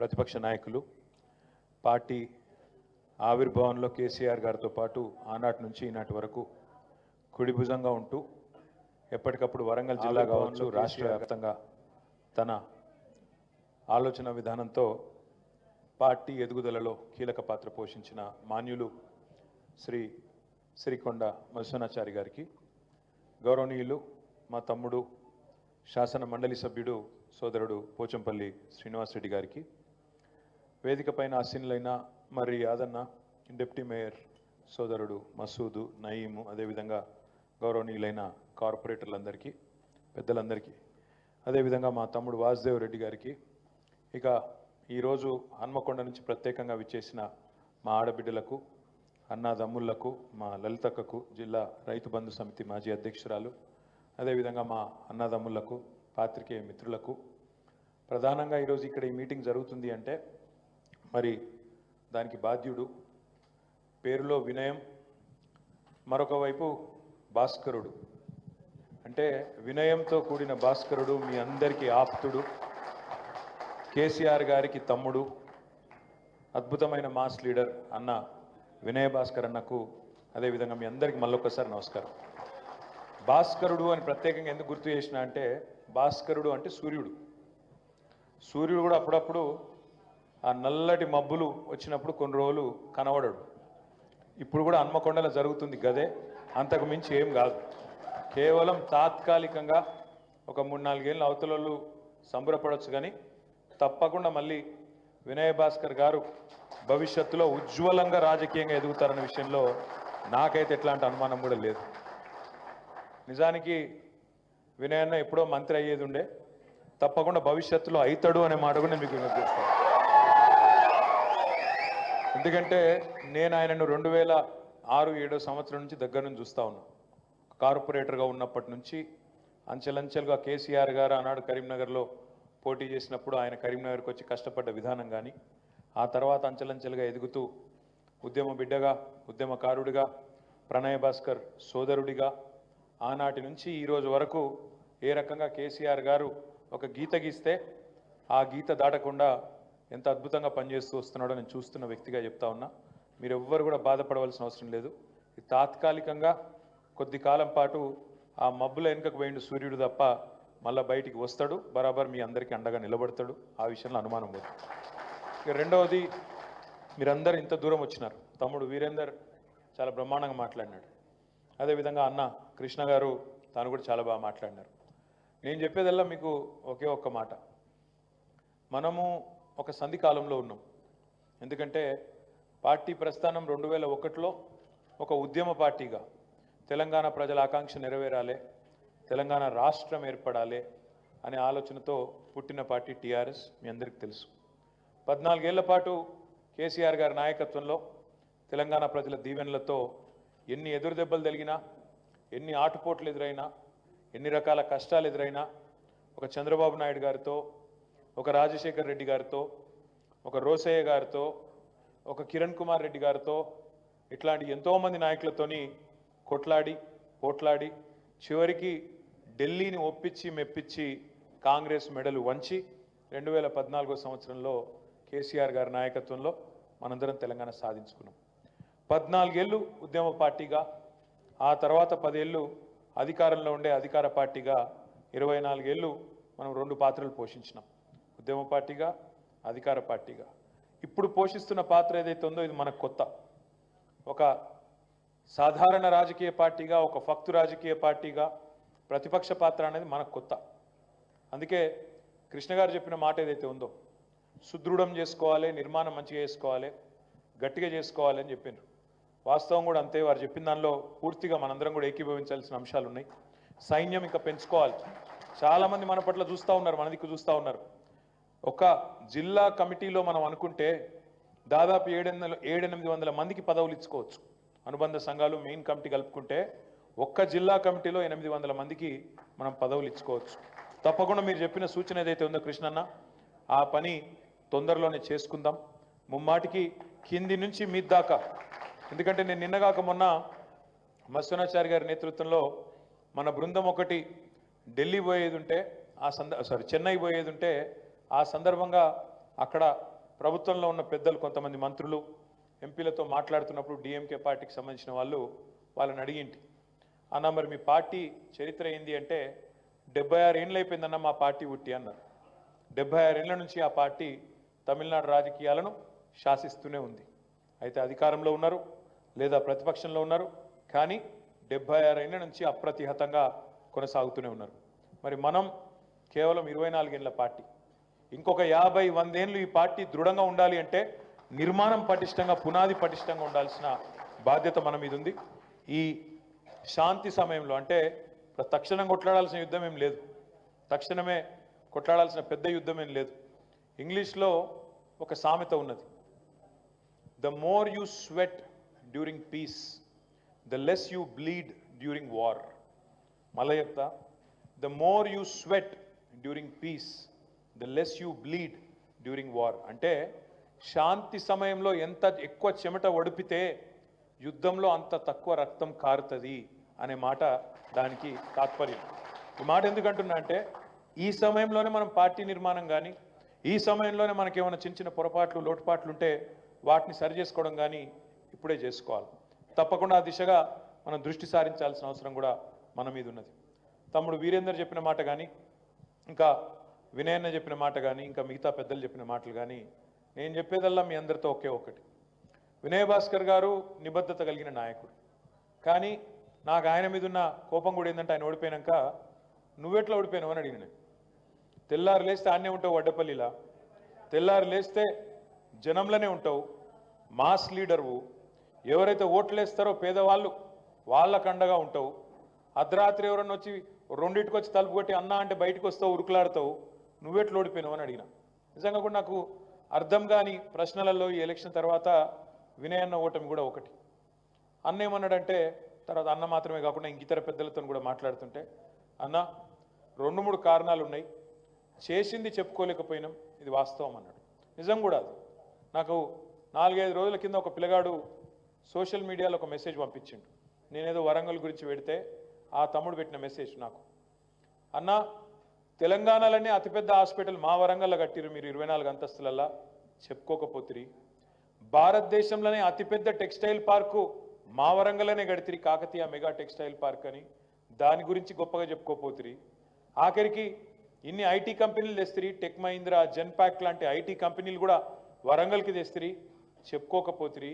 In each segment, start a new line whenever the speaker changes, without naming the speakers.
ప్రతిపక్ష నాయకులు పార్టీ ఆవిర్భావంలో కేసీఆర్ గారితో పాటు ఆనాటి నుంచి ఈనాటి వరకు కుడి భుజంగా ఉంటూ ఎప్పటికప్పుడు వరంగల్ జిల్లా కావచ్చు రాష్ట్ర వ్యాప్తంగా తన ఆలోచన విధానంతో పార్టీ ఎదుగుదలలో కీలక పాత్ర పోషించిన మాన్యులు శ్రీ శ్రీకొండ మధుసూదనాచారి గారికి, గౌరవనీయులు మా తమ్ముడు శాసన మండలి సభ్యుడు సోదరుడు పోచంపల్లి శ్రీనివాస్ రెడ్డి గారికి, వేదిక పైన ఆసీనులైన మరి యాదన్న, డిప్యూటీ మేయర్ సోదరుడు మసూదు, నయీము, అదేవిధంగా గౌరవనీయులైన కార్పొరేటర్లందరికీ, పెద్దలందరికీ, అదేవిధంగా మా తమ్ముడు వాసుదేవ్ రెడ్డి గారికి, ఇక ఈరోజు హన్మకొండ నుంచి ప్రత్యేకంగా విచ్చేసిన మా ఆడబిడ్డలకు, అన్నాదమ్ముళ్లకు, మా లలితక్కకు, జిల్లా రైతు బంధు సమితి మాజీ అధ్యక్షురాలు, అదేవిధంగా మా అన్నదమ్ముళ్లకు, పాత్రికేయ మిత్రులకు, ప్రధానంగా ఈరోజు ఇక్కడ ఈ మీటింగ్ జరుగుతుంది అంటే మరి దానికి బాధ్యుడు, పేరులో వినయం, మరొక వైపు భాస్కరుడు, అంటే వినయంతో కూడిన భాస్కరుడు, మీ అందరికీ ఆప్తుడు, కేసీఆర్ గారికి తమ్ముడు, అద్భుతమైన మాస్ లీడర్ అన్న వినయ భాస్కర్ అన్నకు, అదేవిధంగా మీ అందరికీ మళ్ళొక్కసారి నమస్కారం. భాస్కరుడు అని ప్రత్యేకంగా ఎందుకు గుర్తు చేసిన అంటే, భాస్కరుడు అంటే సూర్యుడు. సూర్యుడు కూడా అప్పుడప్పుడు ఆ నల్లటి మబ్బులు వచ్చినప్పుడు కొన్ని రోజులు కనబడడు. ఇప్పుడు కూడా హన్మకొండలో జరుగుతుంది గదే, అంతకు మించి ఏం కాదు. కేవలం తాత్కాలికంగా ఒక 3-4 ఏళ్ళు అవతలలో సంబరపడవచ్చు, కానీ తప్పకుండా మళ్ళీ వినయ భాస్కర్ గారు భవిష్యత్తులో ఉజ్వలంగా రాజకీయంగా ఎదుగుతారన్న విషయంలో నాకైతే ఎట్లాంటి అనుమానం కూడా లేదు. నిజానికి వినయన్న ఎప్పుడో మంత్రి అయ్యేది ఉండే, తప్పకుండా భవిష్యత్తులో అవుతాడు అనే మాట కూడా నేను మీకు వినిపిస్తాను. ఎందుకంటే నేను ఆయనను 2006-7 సంవత్సరం నుంచి దగ్గర నుంచి చూస్తూ ఉన్నాను. కార్పొరేటర్గా ఉన్నప్పటి నుంచి అంచెలంచెలుగా కేసీఆర్ గారు ఆనాడు కరీంనగర్లో పోటీ చేసినప్పుడు ఆయన కరీంనగర్కి వచ్చి కష్టపడ్డ విధానం కానీ, ఆ తర్వాత అంచెలంచెలుగా ఎదుగుతూ ఉద్యమ బిడ్డగా, ఉద్యమకారుడిగా, ప్రణయ భాస్కర్ సోదరుడిగా, ఆనాటి నుంచి ఈరోజు వరకు ఏ రకంగా కేసీఆర్ గారు ఒక గీత గీస్తే ఆ గీత దాటకుండా ఎంత అద్భుతంగా పనిచేస్తూ వస్తున్నాడో నేను చూస్తున్న వ్యక్తిగా చెప్తా ఉన్నా. మీరు ఎవ్వరు కూడా బాధపడవలసిన అవసరం లేదు. ఇది తాత్కాలికంగా కొద్ది కాలం పాటు ఆ మబ్బుల వెనుకకు పోయిండు సూర్యుడు తప్ప మళ్ళీ బయటికి వస్తాడు, బరాబర్ మీ అందరికీ అండగా నిలబడతాడు, ఆ విషయంలో అనుమానం లేదు. ఇక రెండవది, మీరందరూ ఇంత దూరం వచ్చినారు. తమ్ముడు వీరేందర్ చాలా బ్రహ్మాండంగా మాట్లాడినాడు, అదేవిధంగా అన్న కృష్ణ గారు తాను కూడా చాలా బాగా మాట్లాడినారు. నేను చెప్పేదల్లా మీకు ఒకే ఒక్క మాట, మనము ఒక సంధి కాలంలో ఉన్నాం. ఎందుకంటే పార్టీ ప్రస్థానం 2001లో ఒక ఉద్యమ పార్టీగా తెలంగాణ ప్రజల ఆకాంక్ష నెరవేరాలి, తెలంగాణ రాష్ట్రం ఏర్పడాలి అనే ఆలోచనతో పుట్టిన పార్టీ టీఆర్ఎస్, మీ అందరికీ తెలుసు. 14 ఏళ్ల పాటు కేసీఆర్ గారి నాయకత్వంలో తెలంగాణ ప్రజల దీవెనలతో ఎన్ని ఎదురు దెబ్బలు తగిలినా, ఎన్ని ఆటుపోట్లు ఎదురైనా, ఎన్ని రకాల కష్టాలు ఎదురైనా, ఒక చంద్రబాబు నాయుడు గారితో, ఒక రాజశేఖర్ రెడ్డి గారితో, ఒక రోసయ్య గారితో, ఒక కిరణ్ కుమార్ రెడ్డి గారితో, ఇట్లాంటి ఎంతోమంది నాయకులతోని కొట్లాడి పోట్లాడి చివరికి ఢిల్లీని ఒప్పించి మెప్పించి కాంగ్రెస్ మెడలు వంచి 2014 సంవత్సరంలో కేసీఆర్ గారి నాయకత్వంలో మనందరం తెలంగాణ సాధించుకున్నాం. 14 ఏళ్ళు ఉద్యమ పార్టీగా, ఆ తర్వాత 10 ఏళ్ళు అధికారంలో ఉండే అధికార పార్టీగా, 24 ఏళ్ళు మనం 2 పాత్రలు పోషించినాం, ఉద్యమ పార్టీగా, అధికార పార్టీగా. ఇప్పుడు పోషిస్తున్న పాత్ర ఏదైతే ఉందో ఇది మనకు కొత్త. ఒక సాధారణ రాజకీయ పార్టీగా, ఒక ఫక్తు రాజకీయ పార్టీగా ప్రతిపక్ష పాత్ర అనేది మనకు కొత్త. అందుకే కృష్ణ గారు చెప్పిన మాట ఏదైతే ఉందో, సుదృఢం చేసుకోవాలి, నిర్మాణం మంచిగా చేసుకోవాలి, గట్టిగా చేసుకోవాలి అని చెప్పినారు. వాస్తవం కూడా అంతే. వారు చెప్పిన దానిలో పూర్తిగా మనందరం కూడా ఏకీభవించాల్సిన అంశాలు ఉన్నాయి. సైన్యం ఇంకా పెంచుకోవాలి. చాలామంది మన పట్ల చూస్తూ ఉన్నారు, మన దిక్కు చూస్తూ ఉన్నారు. ఒక జిల్లా కమిటీలో మనం అనుకుంటే దాదాపు 700-800 మందికి పదవులు ఇచ్చుకోవచ్చు. అనుబంధ సంఘాలు మెయిన్ కమిటీ కలుపుకుంటే ఒక్క జిల్లా కమిటీలో 800 మందికి మనం పదవులు ఇచ్చుకోవచ్చు. తప్పకుండా మీరు చెప్పిన సూచన ఏదైతే ఉందో కృష్ణన్న, ఆ పని తొందరలోనే చేసుకుందాం. ముమ్మాటికి కింది నుంచి మీ దాకా. ఎందుకంటే నేను నిన్నగాక మొన్న మధుసూదనాచారి గారి నేతృత్వంలో మన బృందం ఒకటి ఢిల్లీ పోయేది ఉంటే, చెన్నై పోయేది ఉంటే, ఆ సందర్భంగా అక్కడ ప్రభుత్వంలో ఉన్న పెద్దలు కొంతమంది మంత్రులు ఎంపీలతో మాట్లాడుతున్నప్పుడు డిఎంకే పార్టీకి సంబంధించిన వాళ్ళని అడిగింటి, అన్న మరి మీ పార్టీ చరిత్ర ఏంది అంటే 76 ఏళ్ళు అయిపోయిందన్న మా పార్టీ ఉట్టి అన్నారు. 76 ఏళ్ల నుంచి ఆ పార్టీ తమిళనాడు రాజకీయాలను శాసిస్తూనే ఉంది. అయితే అధికారంలో ఉన్నారు లేదా ప్రతిపక్షంలో ఉన్నారు, కానీ 76 ఏళ్ల నుంచి అప్రతిహతంగా కొనసాగుతూనే ఉన్నారు. మరి మనం కేవలం 24 ఏళ్ల పార్టీ, ఇంకొక 50-100 ఏళ్ళు ఈ పార్టీ దృఢంగా ఉండాలి అంటే నిర్మాణం పటిష్టంగా, పునాది పటిష్టంగా ఉండాల్సిన బాధ్యత మన మీద ఉంది. ఈ శాంతి సమయంలో అంటే తక్షణం కొట్లాడాల్సిన యుద్ధం ఏం లేదు, తక్షణమే కొట్లాడాల్సిన పెద్ద యుద్ధం ఏం లేదు. ఇంగ్లీష్లో ఒక సామెత ఉన్నది, the more you sweat during piece the less you bleed during war. మళ్ళీ చెప్తా, the more you sweat during piece the less you bleed during war. అంటే శాంతి సమయంలో ఎంత ఎక్కువ చెమట ఒడిపితే యుద్ధంలో అంత తక్కువ రక్తం కారుతుంది అనే మాట దానికి తాత్పర్యం. ఈ మాట ఎందుకంటున్నా అంటే ఈ సమయంలోనే మనం పార్టీ నిర్మాణం కానీ, ఈ సమయంలోనే మనకి ఏమైనా చిన్న చిన్న పొరపాట్లు లోటుపాట్లు ఉంటే వాటిని సరి చేసుకోవడం కానీ ఇప్పుడే చేసుకోవాలి. తప్పకుండా ఆ దిశగా మనం దృష్టి సారించాల్సిన అవసరం కూడా మన మీద ఉన్నది. తమ్ముడు వీరేందర్ చెప్పిన మాట కానీ, ఇంకా వినయన్న చెప్పిన మాట కానీ, ఇంకా మిగతా పెద్దలు చెప్పిన మాటలు కానీ, నేను చెప్పేదల్లా మీ అందరితో ఒకే ఒకటి. వినయ్ భాస్కర్ గారు నిబద్ధత కలిగిన నాయకుడు, కానీ నాకు ఆయన మీద ఉన్న కోపం కూడా ఏంటంటే ఆయన ఓడిపోయాక నువ్వెట్లా ఓడిపోయినావు అని అడిగిన. తెల్లారు లేస్తే ఆన్నే ఉంటావు వడ్డపల్లిలా, తెల్లారు లేస్తే జనంలోనే ఉంటావు, మాస్ లీడర్వు, ఎవరైతే ఓట్లు వేస్తారో పేదవాళ్ళు వాళ్ళకు అండగా ఉంటావు. అర్ధరాత్రి ఎవరన్నా వచ్చి రెండింటికి వచ్చి తలుపు కొట్టి అన్నా అంటే బయటకు వస్తావు, ఉరుకులాడుతావు, నువ్వెట్లు ఓడిపోయినావు అని అడిగిన. నిజంగా కూడా నాకు అర్థం కాని ప్రశ్నలలో ఈ ఎలక్షన్ తర్వాత వినయ్ అన్న ఓటమి కూడా ఒకటి. అన్న ఏమన్నాడంటే, తర్వాత అన్న మాత్రమే కాకుండా ఇంక ఇతర పెద్దలతో కూడా మాట్లాడుతుంటే, అన్న 2-3 కారణాలు ఉన్నాయి, చేసింది చెప్పుకోలేకపోయినాం, ఇది వాస్తవం అన్నాడు. నిజం కూడా అది. నాకు 4-5 రోజుల కింద ఒక పిల్లగాడు సోషల్ మీడియాలో ఒక మెసేజ్ పంపించిండు. నేనేదో వరంగల్ గురించి పెడితే ఆ తమ్ముడు పెట్టిన మెసేజ్ నాకు, అన్న తెలంగాణలోనే అతిపెద్ద హాస్పిటల్ మా వరంగల్లో కట్టిరు మీరు 24 అంతస్తులల్లా, చెప్పుకోకపోతిరి. భారతదేశంలోనే అతిపెద్ద టెక్స్టైల్ పార్కు మా వరంగల్లోనే కడితిరి, కాకతీయ మెగా టెక్స్టైల్ పార్క్ అని, దాని గురించి గొప్పగా చెప్పుకోపోతిరి. ఆఖరికి ఇన్ని ఐటీ కంపెనీలు తెస్తిరి, టెక్ మహీంద్రా, జెన్పాక్ లాంటి ఐటీ కంపెనీలు కూడా వరంగల్కి తెస్తిరి, చెప్పుకోకపోతిరి.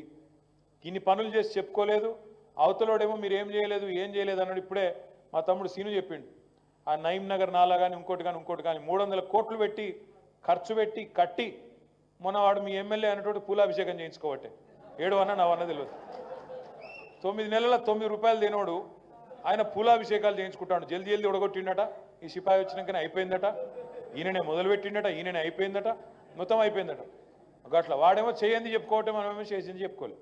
ఇన్ని పనులు చేసి చెప్పుకోలేదు, అవతలోడేమో మీరు ఏం చేయలేదు అన్నాడు. ఇప్పుడే మా తమ్ముడు సీను చెప్పిండు, ఆ నయీం నగర్ నాలా కానీ ఇంకోటి కానీ 300 కోట్లు పెట్టి ఖర్చు పెట్టి కట్టి మొన్నవాడు మీ ఎమ్మెల్యే అన్నటువంటి పూలాభిషేకం చేయించుకోవట్టే, 7 అన్న 9 అన్న తెలియదు. 9 నెలల 9 రూపాయలు తినోడు ఆయన పూలాభిషేకాలు చేయించుకుంటాడు. జల్దీ ఉడగొట్టిండట, ఈ సిపాయి వచ్చినాకనే అయిపోయిందట, ఈయననే మొదలుపెట్టిండట, ఈయననే అయిపోయిందట, మొత్తం అయిపోయిందట. అట్లా వాడేమో చేయండి చెప్పుకోవటం, మనమేమో చేసింది చెప్పుకోలేదు.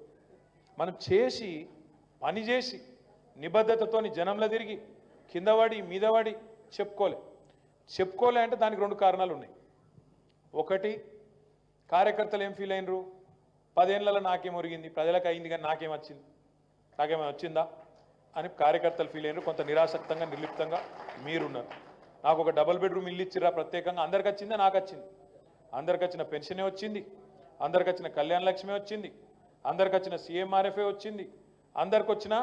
మనం చేసి పని చేసి నిబద్ధతతోని జనంలో తిరిగి కిందవాడి మీదవాడి చెప్పుకోలే అంటే దానికి 2 కారణాలు ఉన్నాయి. ఒకటి, కార్యకర్తలు ఏం ఫీల్ అయినరు, 10 ఏళ్లలో నాకేం ఒరిగింది, ప్రజలకు అయింది కానీ నాకేమైనా వచ్చిందా అని కార్యకర్తలు ఫీల్ అయినరు. కొంత నిరాసక్తంగా నిర్లిప్తంగా మీరున్నారు. నాకు ఒక డబుల్ బెడ్రూమ్ ఇల్లు ఇచ్చిరా ప్రత్యేకంగా, అందరికి వచ్చిందా, నాకు వచ్చింది. అందరికి వచ్చిన పెన్షనే వచ్చింది, అందరికి వచ్చిన కళ్యాణ లక్ష్మి వచ్చింది, అందరికి వచ్చిన సీఎంఆర్ఎఫ్ఏ వచ్చింది, అందరికి వచ్చిన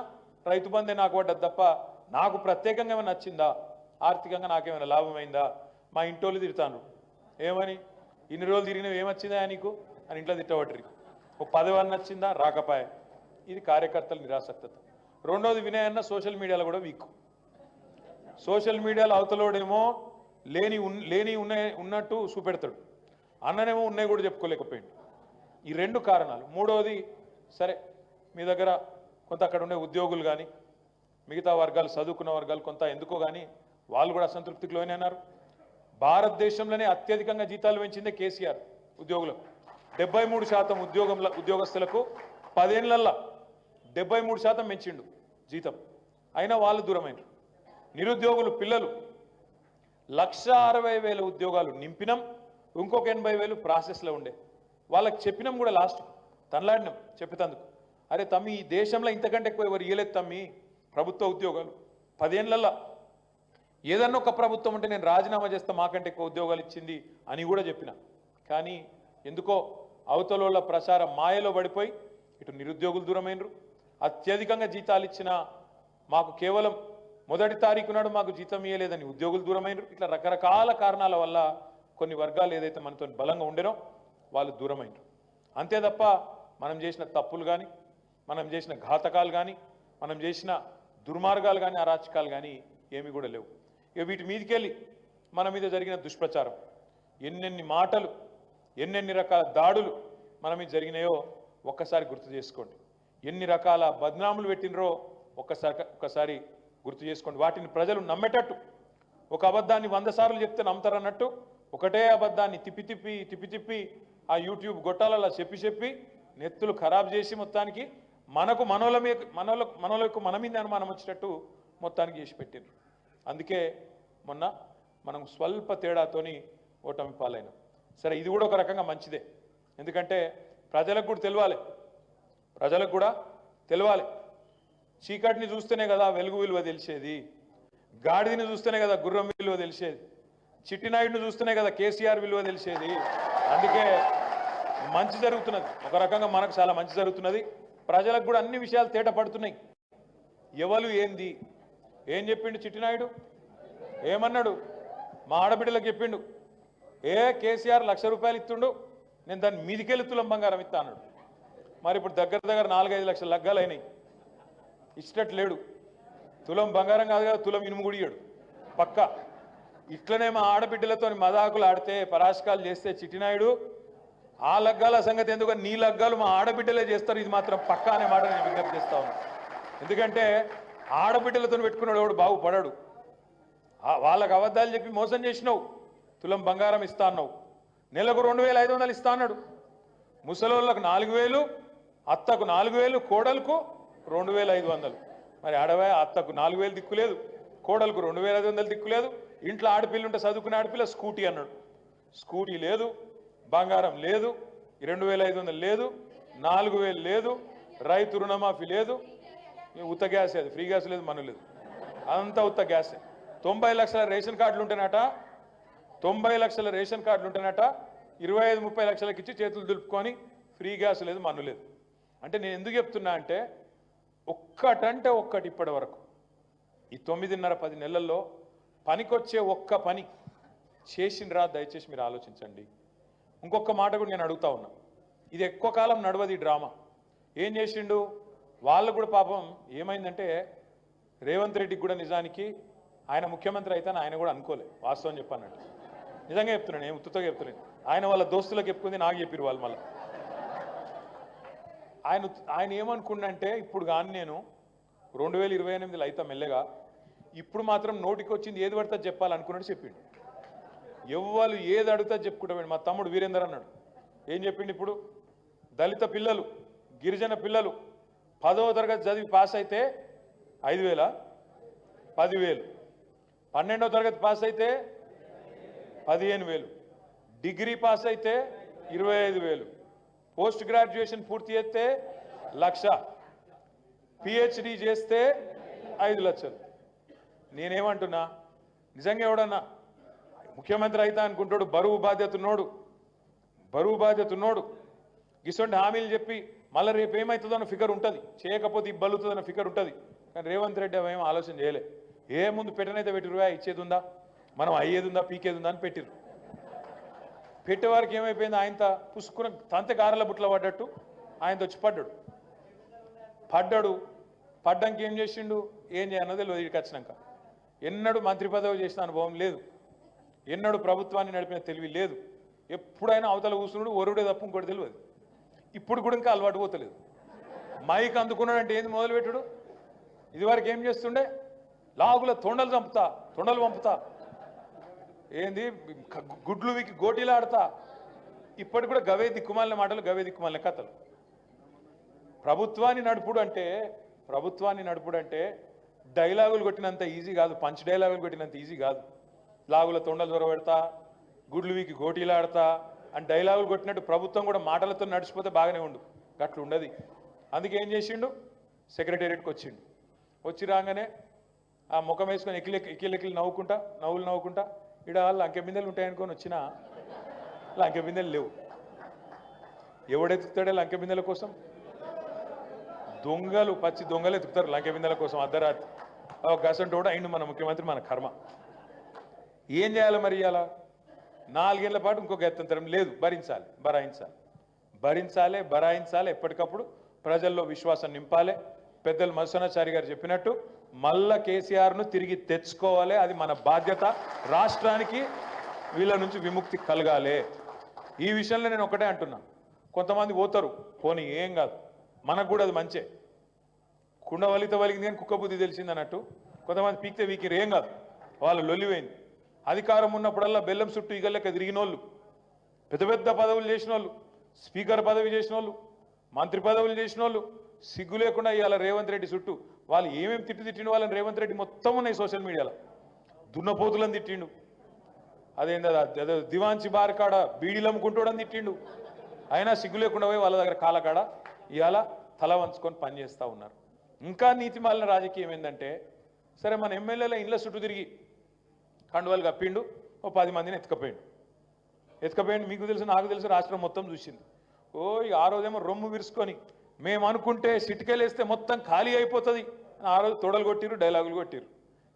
రైతు బంధే నాకు పడ్డది తప్ప నాకు ప్రత్యేకంగా ఏమైనా నచ్చిందా, ఆర్థికంగా నాకేమైనా లాభమైందా? మా ఇంటోళ్ళు తిడతాను, ఏమని ఇన్ని రోజులు తిరిగినవి ఏమొచ్చిందా నీకు అని ఇంట్లో తిట్టబట్టి, ఒక పదవి నచ్చిందా, రాకపాయ. ఇది కార్యకర్తల నిరాసక్తత. రెండోది, వినయ్ అన్న సోషల్ మీడియాలో కూడా వీక్. సోషల్ మీడియాలో అవతలోడేమో లేని ఉన్నట్టు చూపెడతాడు, అన్ననేమో ఉన్నాయి కూడా చెప్పుకోలేకపోయింది. ఈ 2 కారణాలు. మూడోది, సరే మీ దగ్గర కొంత అక్కడ ఉండే ఉద్యోగులు కానీ మిగతా వర్గాలు, చదువుకున్న వర్గాలు కొంత ఎందుకో కానీ వాళ్ళు కూడా అసంతృప్తికి లోనైనారు. భారతదేశంలోనే అత్యధికంగా జీతాలు పెంచిందే కేసీఆర్ ఉద్యోగులకు. 73% ఉద్యోగస్తులకు 10 ఏళ్లలో 73% పెంచిండు జీతం. అయినా వాళ్ళు దూరమైనరు. నిరుద్యోగులు పిల్లలు 1,60,000 ఉద్యోగాలు నింపినాం, ఇంకొక 80,000 ప్రాసెస్లో ఉండే. వాళ్ళకి చెప్పినాం కూడా, లాస్ట్ తనలాడినాం చెప్పేందుకు, అరే తమ్మి ఈ దేశంలో ఇంతకంటే ఎక్కువ ఎవరు ఇయ్యలేదు తమ్మి ప్రభుత్వ ఉద్యోగాలు 10 ఏళ్లలో, ఏదన్నా ఒక ప్రభుత్వం అంటే నేను రాజీనామా చేస్తా మాకంటే ఎక్కువ ఉద్యోగాలు ఇచ్చింది అని కూడా చెప్పిన. కానీ ఎందుకో అవతలోళ్ళ ప్రచార మాయలో పడిపోయి ఇటు నిరుద్యోగులు దూరమైనరు, అత్యధికంగా జీతాలు ఇచ్చిన మాకు కేవలం మొదటి తారీఖు నాడు మాకు జీతం ఇవ్వలేదని ఉద్యోగులు దూరమైనరు. ఇట్లా రకరకాల కారణాల వల్ల కొన్ని వర్గాలు ఏదైతే మనతో బలంగా ఉండేనో వాళ్ళు దూరమైనరు. అంతే తప్ప మనం చేసిన తప్పులు కానీ, మనం చేసిన ఘాతకాలు కానీ, మనం చేసిన దుర్మార్గాలు కానీ, అరాచకాలు కానీ ఏమి కూడా లేవు. ఇక వీటి మీదకెళ్ళి మన మీద జరిగిన దుష్ప్రచారం, ఎన్నెన్ని మాటలు, ఎన్నెన్ని రకాల దాడులు మన మీద జరిగినాయో ఒక్కసారి గుర్తు చేసుకోండి. ఎన్ని రకాల బద్నాములు పెట్టినరో ఒక్కసారి గుర్తు చేసుకోండి. వాటిని ప్రజలు నమ్మేటట్టు, ఒక అబద్ధాన్ని 100 సార్లు చెప్తే నమ్ముతారన్నట్టు ఒకటే అబద్ధాన్ని తిప్పి తిప్పి ఆ యూట్యూబ్ గొట్టాలలో చెప్పి నెత్తులు ఖరాబ్ చేసి మొత్తానికి మనోళ్ళకు మన మీద అనుమానం వచ్చేటట్టు మొత్తానికి చేసి పెట్టారు. అందుకే మొన్న మనం స్వల్ప తేడాతోని ఓటమి పాలైనాం. సరే, ఇది కూడా ఒక రకంగా మంచిదే. ఎందుకంటే ప్రజలకు కూడా తెలవాలి. చీకటిని చూస్తేనే కదా వెలుగు విలువ తెలిసేది, గాడిదని చూస్తేనే కదా గుర్రం విలువ తెలిసేది, చిట్టినాయుడిని చూస్తేనే కదా కేసీఆర్ విలువ తెలిసేది. అందుకే మంచి జరుగుతున్నది, ఒక రకంగా మనకు చాలా మంచి జరుగుతున్నది. ప్రజలకు కూడా అన్ని విషయాలు తేట పడుతున్నాయి. ఎవరు ఏంది ఏం చెప్పిండు చిట్టినాయుడు, ఏమన్నాడు, మా ఆడబిడ్డలకు చెప్పిండు, కేసీఆర్ ₹1,00,000 ఇస్తుండు, నేను దాన్ని మీదికెళ్ళి తులం బంగారం ఇస్తా అన్నాడు. మరి ఇప్పుడు దగ్గర 4-5 లక్షల లగ్గాలు అయినాయి. ఇచ్చినట్టు లేడు. తులం బంగారం కాదు కదా, తులం ఇనుము కూడా ఇయ్యడు పక్క. ఇట్లనే మా ఆడబిడ్డలతో మదాకులు ఆడితే, పరాశకాలు చేస్తే చిట్టినాయుడు ఆ లగ్గాల సంగతి ఎందుకు, నీ లగ్గాలు మా ఆడబిడ్డలే చేస్తారు, ఇది మాత్రం పక్కా అనే మాట నేను విజ్ఞప్తి చేస్తా ఉన్నాను. ఎందుకంటే ఆడబిడ్డలతో పెట్టుకున్నాడు వాడు బాగుపడాడు. వాళ్ళకు అబద్ధాలు చెప్పి మోసం చేసినావు. తులం బంగారం ఇస్తా అన్నావు, నెలకు 2,500 ఇస్తా అన్నాడు. ముసలోళ్ళకు 4,000, అత్తకు 4,000, కోడలకు 2,500. మరి ఆడవా, అత్తకు 4,000 దిక్కులేదు, కోడలకు 2,500 దిక్కులేదు. ఇంట్లో ఆడపిల్ల ఉంటే చదువుకునే ఆడపిల్ల స్కూటీ అన్నాడు. స్కూటీ లేదు, బంగారం లేదు, 2,500 లేదు, 4,000 లేదు, రైతు రుణమాఫీ లేదు. ఉత్త గ్యాస్, అది ఫ్రీ గ్యాస్ లేదు, మన లేదు, అంతా ఉత్త గ్యాసే. 90 లక్షల రేషన్ కార్డులు ఉంటేనట, 90 లక్షల రేషన్ కార్డులు ఉంటేనట 25-30 లక్షలకి ఇచ్చి చేతులు దులుపుకొని ఫ్రీ గ్యాస్ లేదు, మన్ను లేదు. అంటే నేను ఎందుకు చెప్తున్నా అంటే, ఒక్కటంటే ఒక్కటి ఇప్పటి వరకు ఈ 9.5-10 నెలల్లో పనికొచ్చే ఒక్క పని చేసిండ్రా? దయచేసి మీరు ఆలోచించండి. ఇంకొక మాట కూడా నేను అడుగుతా ఉన్నా, ఇది ఎక్కువ కాలం నడవది డ్రామా. ఏం చేసిండు వాళ్ళు కూడా పాపం. ఏమైందంటే రేవంత్ రెడ్డికి కూడా నిజానికి ఆయన ముఖ్యమంత్రి అయితే ఆయన కూడా అనుకోలే, వాస్తవం చెప్పానంటే. నిజంగా చెప్తున్నాను, ఏం ఉత్తుతో చెప్తున్నాను. ఆయన వాళ్ళ దోస్తులకు చెప్పుకుంది, నాకు చెప్పారు వాళ్ళు. మళ్ళీ ఆయన ఏమనుకున్నంటే, ఇప్పుడు కానీ నేను 2028లో అయితే మెల్లగా, ఇప్పుడు మాత్రం నోటికి వచ్చింది ఏది పడితే చెప్పాలనుకున్నట్టు చెప్పిండు. ఎవ్వరు ఏది అడుగుతా చెప్పుకుంటాడు. మా తమ్ముడు వీరేందర్ అన్నాడు, ఏం చెప్పిండు, ఇప్పుడు దళిత పిల్లలు, గిరిజన పిల్లలు 10వ తరగతి చదివి పాస్ అయితే 5,000, 10,000, 12వ తరగతి పాస్ అయితే 15,000, డిగ్రీ పాస్ అయితే 25,000, పోస్ట్ గ్రాడ్యుయేషన్ పూర్తి చేస్తే 1,00,000, పిహెచ్డి చేస్తే 5 లక్షలు. నేనేమంటున్నా, నిజంగా ఎవడన్నా ముఖ్యమంత్రి అయితే అనుకుంటాడు, బరువు బాధ్యత ఉన్నోడు గిసొంటి హామీలు చెప్పి మళ్ళీ రేపు ఏమవుతుందో అన్న ఫిగర్ ఉంటుంది, చేయకపోతే ఇబ్బలుతుందన్న ఫిగర్ ఉంటుంది. కానీ రేవంత్ రెడ్డి అవేం ఆలోచన చేయలే. ముందు పెట్టనైతే పెట్టిరువా, ఇచ్చేది ఉందా, మనం అయ్యేది ఉందా, పీకేది ఉందా అని పెట్టిరు. పెట్టేవారికి ఏమైపోయింది, ఆయనతో పుసుకున్న తంత గారెల బుట్ల పడ్డట్టు ఆయనతో వచ్చి పడ్డానికి ఏం చేసిండు, ఏం చేయన్నది వీడికి వచ్చినాక. ఎన్నడూ మంత్రి పదవి చేసిన అనుభవం లేదు, ఎన్నడూ ప్రభుత్వాన్ని నడిపిన తెలివి లేదు. ఎప్పుడైనా అవతల కూర్చున్నాడు, ఒరుడే తప్ప ఇంకోటి తెలియదు. ఇప్పుడు కూడా ఇంకా అలవాటు పోతలేదు. మైక్ అందుకున్నాడంటే ఏంది మొదలుపెట్టుడు. ఇదివరకు ఏం చేస్తుండే, లాగుల తొండలు పంపుతా, ఏంది గుడ్లు వీకి గోటీలు ఆడతా. ఇప్పటి కూడా గవే దిక్కుమాలిన మాటలు, గవే దిక్కుమాలిన కథలు. ప్రభుత్వాన్ని నడుపుడు అంటే డైలాగులు కొట్టినంత ఈజీ కాదు, పంచ్ డైలాగులు కొట్టినంత ఈజీ కాదు. లాగుల తొండలు దొరబెడతా, గుడ్లు వీకి గోటీలు ఆడతా అని డైలాగులు కొట్టినట్టు ప్రభుత్వం కూడా మాటలతో నడిచిపోతే బాగానే ఉండు, గట్లు ఉండదు. అందుకే ఏం చేసిండు, సెక్రటేరియట్కి వచ్చి రాగానే ఆ ముఖం వేసుకొని ఎక్కిలెక్కిలు నవ్వుకుంటా ఇక్కడ లంకె బిందెలు ఉంటాయనుకొని వచ్చినా లంకె బిందెలు లేవు. ఎవడెత్తుతాడే లంకె బిందెల కోసం? దొంగలు, పచ్చి దొంగలు ఎత్తుకుతారు లంకె బిందెల కోసం అర్ధరాత్రి. గసంటూ కూడా అయిండు మన ముఖ్యమంత్రి, మన కర్మ. ఏం చేయాలి మరి? ఇవాళ 4 ఏళ్ల పాటు ఇంకొక ఎత్తంతరం లేదు. భరించాలి, భరాయించాలి. ఎప్పటికప్పుడు ప్రజల్లో విశ్వాసం నింపాలి. పెద్దలు మధుసూదనాచారి గారు చెప్పినట్టు మళ్ళా కేసీఆర్ను తిరిగి తెచ్చుకోవాలి. అది మన బాధ్యత. రాష్ట్రానికి వీళ్ళ నుంచి విముక్తి కలగాలి. ఈ విషయంలో నేను ఒకటే అంటున్నా, కొంతమంది పోతారు, పోనీ ఏం కాదు, మనకు కూడా అది మంచే. కుండ వలిత వలిగింది కానీ కుక్క బుద్ధి తెలిసింది అన్నట్టు కొంతమంది పీక్తే వీకిరు, ఏం కాదు, వాళ్ళు లొల్లిపోయింది. అధికారం ఉన్నప్పుడల్లా బెల్లం చుట్టూ ఈగలెక్క తిరిగిన వాళ్ళు, పెద్ద పెద్ద పదవులు చేసిన వాళ్ళు, స్పీకర్ పదవి చేసిన వాళ్ళు, మంత్రి పదవులు చేసిన వాళ్ళు, సిగ్గు లేకుండా ఇవాళ రేవంత్ రెడ్డి చుట్టూ వాళ్ళు ఏమేమి తిట్టిండు వాళ్ళని రేవంత్ రెడ్డి మొత్తం ఉన్నాయి సోషల్ మీడియాలో. దున్నపోతులను తిట్టిండు, అదేందో దివాంచి బార్ కాడ బీడీలు అమ్ముకుంటూడని తిట్టిండు. అయినా సిగ్గు లేకుండా పోయి వాళ్ళ దగ్గర కాలకాడ ఇవాళ తల వంచుకొని పనిచేస్తూ ఉన్నారు. ఇంకా నీతిమాలిన రాజకీయం ఏంటంటే, సరే మన ఎమ్మెల్యేల ఇండ్ల చుట్టూ తిరిగి కండువాలు కప్పిండు, ఓ 10 మందిని ఎత్తుకపోయిండు. మీకు తెలుసు, నాకు తెలుసు, రాష్ట్రం మొత్తం చూసింది. ఇక ఆ రోజేమో రొమ్ము విరుచుకొని మేము అనుకుంటే సిటికెళ్ళేస్తే మొత్తం ఖాళీ అయిపోతుంది, ఆ రోజు తొడలు కొట్టిరు, డైలాగులు కొట్టిరు.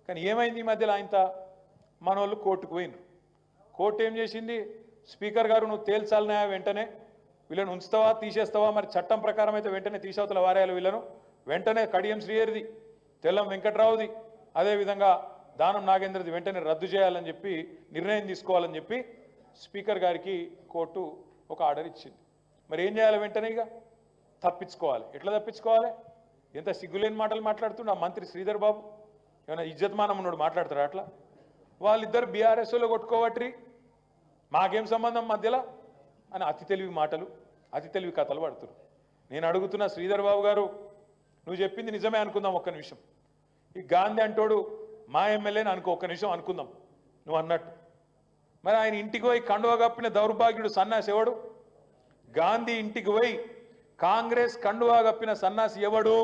కానీ ఏమైంది ఈ మధ్యలో? ఆయనత మన వాళ్ళు కోర్టుకు పోయినరు. కోర్టు ఏం చేసింది? స్పీకర్ గారు నువ్వు తేల్చాలనే వెంటనే వీళ్ళని ఉంచుతావా తీసేస్తావా, మరి చట్టం ప్రకారం అయితే వెంటనే తీసవతల వారేయాలి వీళ్ళను. వెంటనే కడియం శ్రీహరిది, తెల్లం వెంకట్రావుది, అదేవిధంగా దానం నాగేంద్రది వెంటనే రద్దు చేయాలని చెప్పి నిర్ణయం తీసుకోవాలని చెప్పి స్పీకర్ గారికి కోర్టు ఒక ఆర్డర్ ఇచ్చింది. మరి ఏం చేయాలి? వెంటనే ఇక తప్పించుకోవాలి. ఎట్లా తప్పించుకోవాలి? ఎంత సిగ్గులేని మాటలు మాట్లాడుతుండే ఆ మంత్రి శ్రీధర్ బాబు. ఏమైనా ఇజ్జత్మానం ఉన్నాడు మాట్లాడతారు అట్లా? వాళ్ళిద్దరు బీఆర్ఎస్లో కొట్టుకోవట్రి, మాకేం సంబంధం మధ్యలో అని అతి తెలివి మాటలు, అతి తెలివి కథలు పడుతున్నారు. నేను అడుగుతున్న శ్రీధర్ బాబు గారు, నువ్వు చెప్పింది నిజమే అనుకుందాం ఒక్క నిమిషం. ఈ గాంధీ అంటోడు మా ఎమ్మెల్యేని అనుకో, ఒక్క నిమిషం అనుకుందాం నువ్వు అన్నట్టు. మరి ఆయన ఇంటికి పోయి కండువా కప్పిన దౌర్భాగ్యుడు సన్నాసి ఎవడు? గాంధీ ఇంటికి పోయి కాంగ్రెస్ కండువా కప్పిన సన్నాసి ఎవడు?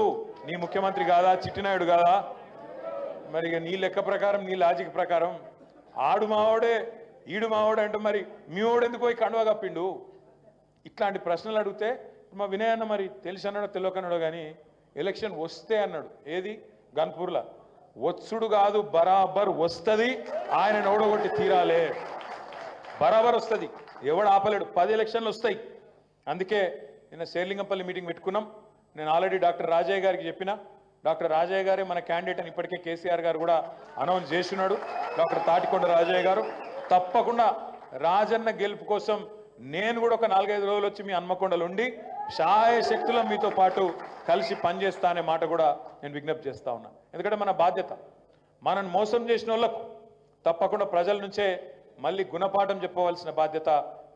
నీ ముఖ్యమంత్రి కాదా? చిట్టినాయుడు కాదా? మరి ఇక నీ లెక్క ప్రకారం, నీ లాజిక్ ప్రకారం ఆడు మావాడే ఈడు మావాడే అంటే మరి మీ వాడు ఎందుకు పోయి కండువా కప్పిండు? ఇట్లాంటి ప్రశ్నలు అడిగితే మా వినయ్ అన్న మరి తెలిసి అన్నాడో తెలియకన్నాడో కానీ ఎలక్షన్ వస్తే అన్నాడు. ఏది? గన్పూర్లో వచ్చుడు కాదు, బరాబర్ వస్తుంది. ఆయన ఓడగొట్టి తీరాలే, బరాబర్ వస్తుంది, ఎవడు ఆపలేడు. 10 ఎలక్షన్లు వస్తాయి. అందుకే నిన్న శేర్లింగంపల్లి మీటింగ్ పెట్టుకున్నాం. నేను ఆల్రెడీ డాక్టర్ రాజయ్య గారికి చెప్పిన, డాక్టర్ రాజయ్య గారే మన క్యాండిడేట్ అని ఇప్పటికే కేసీఆర్ గారు కూడా అనౌన్స్ చేస్తున్నాడు. డాక్టర్ తాటికొండ రాజయ్య గారు తప్పకుండా రాజన్న గెలుపు కోసం నేను కూడా ఒక 4-5 రోజులు వచ్చి మీ హన్మకొండలో ఉండి శాయ శక్తుల మీతో పాటు కలిసి పనిచేస్తా అనే మాట కూడా నేను విజ్ఞప్తి చేస్తా ఉన్నాను. ఎందుకంటే మన బాధ్యత, మనల్ని మోసం చేసిన వాళ్ళకు తప్పకుండా ప్రజల నుంచే మళ్ళీ గుణపాఠం చెప్పవలసిన బాధ్యత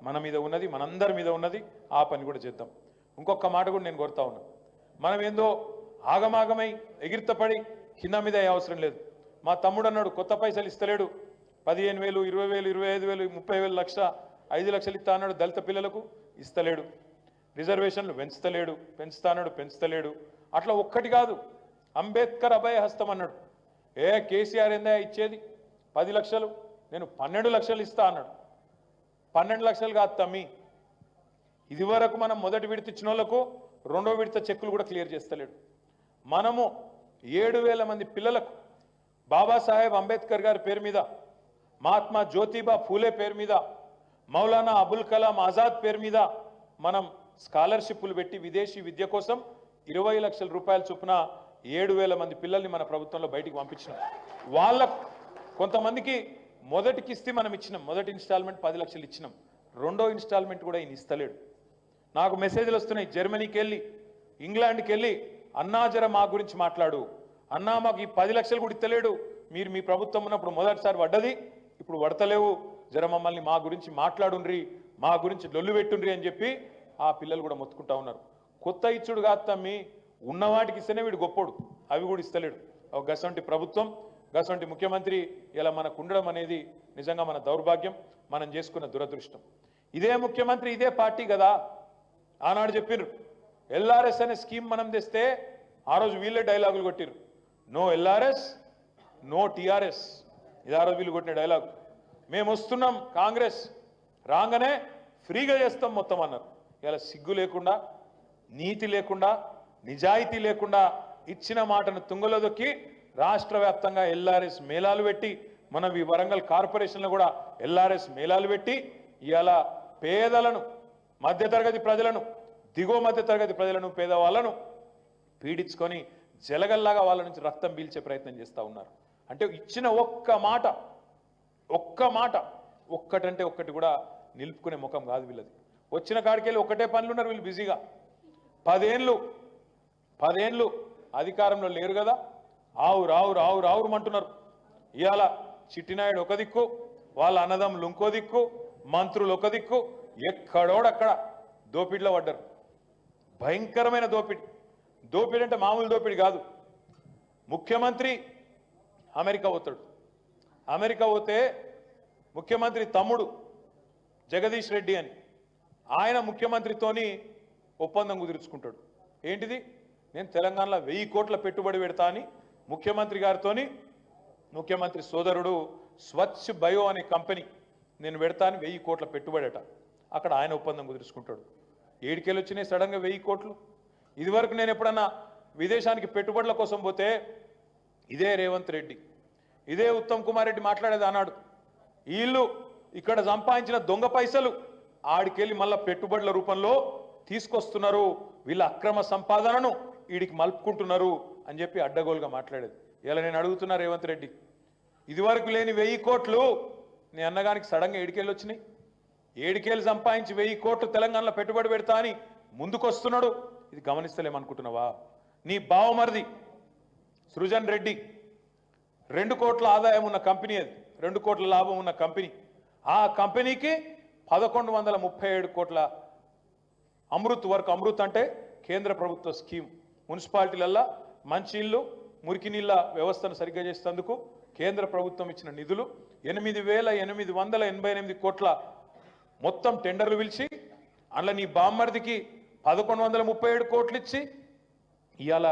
మన మీద ఉన్నది, మనందరి మీద ఉన్నది. ఆ పని కూడా చేద్దాం. ఇంకొక మాట కూడా నేను కోరుతా ఉన్నాను, మనం ఏందో ఆగమాగమై ఎగిరితపడి కింద మీద అవసరం లేదు. మా తమ్ముడు అన్నాడు కొత్త పైసలు ఇస్తలేడు, 15,000, 20,000, 25,000, 30,000, లక్ష 5 లక్షలు ఇస్తా అన్నాడు దళిత పిల్లలకు, ఇస్తలేడు. రిజర్వేషన్లు పెంచుతాడు. అట్లా ఒక్కటి కాదు, అంబేద్కర్ అభయ హస్తం అన్నాడు. కేసీఆర్ ఏందా ఇచ్చేది 10 లక్షలు, నేను 12 లక్షలు ఇస్తా అన్నాడు. 12 లక్షలు కాదు తమ్మి, ఇది వరకు మనం మొదటి విడత ఇచ్చిన వాళ్ళకు 2వ విడత చెక్కులు కూడా క్లియర్ చేస్తలేడు. మనము 7,000 మంది పిల్లలకు బాబాసాహెబ్ అంబేద్కర్ గారి పేరు మీద, మహాత్మా జ్యోతిబా ఫూలే పేరు మీద, మౌలానా అబుల్ కలాం ఆజాద్ పేరు మీద మనం స్కాలర్షిప్లు పెట్టి విదేశీ విద్య కోసం 20 లక్షల రూపాయల చొప్పున 7,000 మంది పిల్లల్ని మన ప్రభుత్వంలో బయటికి పంపించినాం. వాళ్ళకు కొంతమందికి మొదటి కిస్తీ మనం ఇచ్చినాం, మొదటి ఇన్స్టాల్మెంట్ 10 లక్షలు ఇచ్చినాం, 2వ ఇన్స్టాల్మెంట్ కూడా ఈయన ఇస్తలేడు. నాకు మెసేజ్లు వస్తున్నాయి, జర్మనీకి వెళ్ళి ఇంగ్లాండ్కి వెళ్ళి అన్నా జర మా గురించి మాట్లాడు, అన్నా మాకు ఈ 10 లక్షలు కూడా ఇస్తలేడు, మీరు మీ ప్రభుత్వం ఉన్నప్పుడు మొదటిసారి పడ్డది, ఇప్పుడు పడతలేవు, జర మమ్మల్ని మా గురించి మాట్లాడుండ్రి, మా గురించి లొల్లు పెట్టుండ్రి అని చెప్పి ఆ పిల్లలు కూడా మొత్తుకుంటా ఉన్నారు. కొత్త ఇచ్చుడు కాదు తమ్మి, ఉన్నవాటికి ఇస్తేనే వీడు గొప్పోడు, అవి కూడా ఇస్తలేడు. గసంటి ప్రభుత్వం, గసంటి ముఖ్యమంత్రి ఇలా మనకు ఉండడం అనేది నిజంగా మన దౌర్భాగ్యం, మనం చేసుకున్న దురదృష్టం. ఇదే ముఖ్యమంత్రి ఇదే పార్టీ కదా ఆనాడు చెప్పిర్రు ఎల్ఆర్ఎస్ అనే స్కీమ్ మనం తెస్తే ఆ రోజు వీళ్ళే డైలాగులు కొట్టిర్రు, నో ఎల్ఆర్ఎస్ నో టీఆర్ఎస్. ఇది ఆ రోజు వీళ్ళు కొట్టిన డైలాగు. మేము వస్తున్నాం కాంగ్రెస్ రాగానే ఫ్రీగా చేస్తాం మొత్తం అన్నారు. ఇలా సిగ్గు లేకుండా, నీతి లేకుండా, నిజాయితీ లేకుండా ఇచ్చిన మాటను తుంగలో దొక్కి రాష్ట్ర వ్యాప్తంగా ఎల్ఆర్ఎస్ మేళాలు పెట్టి, మనం ఈ వరంగల్ కార్పొరేషన్లో కూడా ఎల్ఆర్ఎస్ మేళాలు పెట్టి ఇవాళ పేదలను, మధ్యతరగతి ప్రజలను, దిగువ మధ్యతరగతి ప్రజలను, పేదవాళ్లను పీడించుకొని జలగల్లాగా వాళ్ళ నుంచి రక్తం పీల్చే ప్రయత్నం చేస్తూ ఉన్నారు. అంటే ఇచ్చిన ఒక్క మాట ఒక్కటంటే ఒక్కటి కూడా నిలుపుకునే ముఖం కాదు వీళ్ళది. వచ్చిన కాడికెళ్ళి ఒక్కటే పనులు ఉన్నారు వీళ్ళు బిజీగా. 10 ఏళ్ళు అధికారంలో లేరు కదా, ఆవురు అంటున్నారు. ఇవాళ చిట్టినాయుడు ఒక దిక్కు, వాళ్ళ అన్నదమ్ములు ఇంకో దిక్కు, మంత్రులు ఒక దిక్కు, ఎక్కడోడక్కడ దోపిడిలో పడ్డారు. భయంకరమైన దోపిడి అంటే మామూలు దోపిడి కాదు. ముఖ్యమంత్రి అమెరికా పోతాడు. అమెరికా పోతే ముఖ్యమంత్రి తమ్ముడు జగదీష్ రెడ్డి అని ఆయన ముఖ్యమంత్రితోని ఒప్పందం కుదుర్చుకుంటాడు. ఏంటిది? నేను తెలంగాణలో 1000 కోట్ల పెట్టుబడి పెడతా అని ముఖ్యమంత్రి గారితోని, ముఖ్యమంత్రి సోదరుడు స్వచ్ఛ బయో అనే కంపెనీ నేను పెడతా అని 1000 కోట్ల పెట్టుబడట. అక్కడ ఆయన ఒప్పందం కుదుర్చుకుంటాడు. ఏడికెళ్ళి వచ్చినాయి సడన్గా 1000 కోట్లు? ఇదివరకు నేను ఎప్పుడన్నా విదేశానికి పెట్టుబడుల కోసం పోతే ఇదే రేవంత్ రెడ్డి, ఇదే ఉత్తమ్ కుమార్ రెడ్డి మాట్లాడేది అన్నాడు, వీళ్ళు ఇక్కడ సంపాదించిన దొంగ పైసలు ఆడికెళ్ళి మళ్ళా పెట్టుబడుల రూపంలో తీసుకొస్తున్నారు, వీళ్ళ అక్రమ సంపాదనను వీడికి మలుపుకుంటున్నారు అని చెప్పి అడ్డగోలుగా మాట్లాడేది. ఇలా నేను అడుగుతున్నా రేవంత్ రెడ్డి, ఇదివరకు లేని 1000 కోట్లు నీ అన్నగానికి సడన్గా ఏడికెళ్ళి వచ్చినాయి? ఏడికేళ్ళు సంపాదించి 1000 కోట్లు తెలంగాణలో పెట్టుబడి పెడతా అని ముందుకొస్తున్నాడు. ఇది గమనిస్తలేమనుకుంటున్నావా? నీ బావమరిది సృజన్ రెడ్డి 2 కోట్ల ఆదాయం ఉన్న కంపెనీ, అది 2 కోట్ల లాభం ఉన్న కంపెనీ. ఆ కంపెనీకి 1137 కోట్ల అమృత్ అంటే కేంద్ర ప్రభుత్వ స్కీమ్, మున్సిపాలిటీలల్లో మంచినీళ్ళు, మురికి నీళ్ళ వ్యవస్థను సరిగ్గా చేసేందుకు కేంద్ర ప్రభుత్వం ఇచ్చిన నిధులు 8,888 కోట్ల మొత్తం టెండర్లు పిలిచి అందులో నీ బామ్మర్దికి 1137 కోట్లు ఇచ్చి ఇవాళ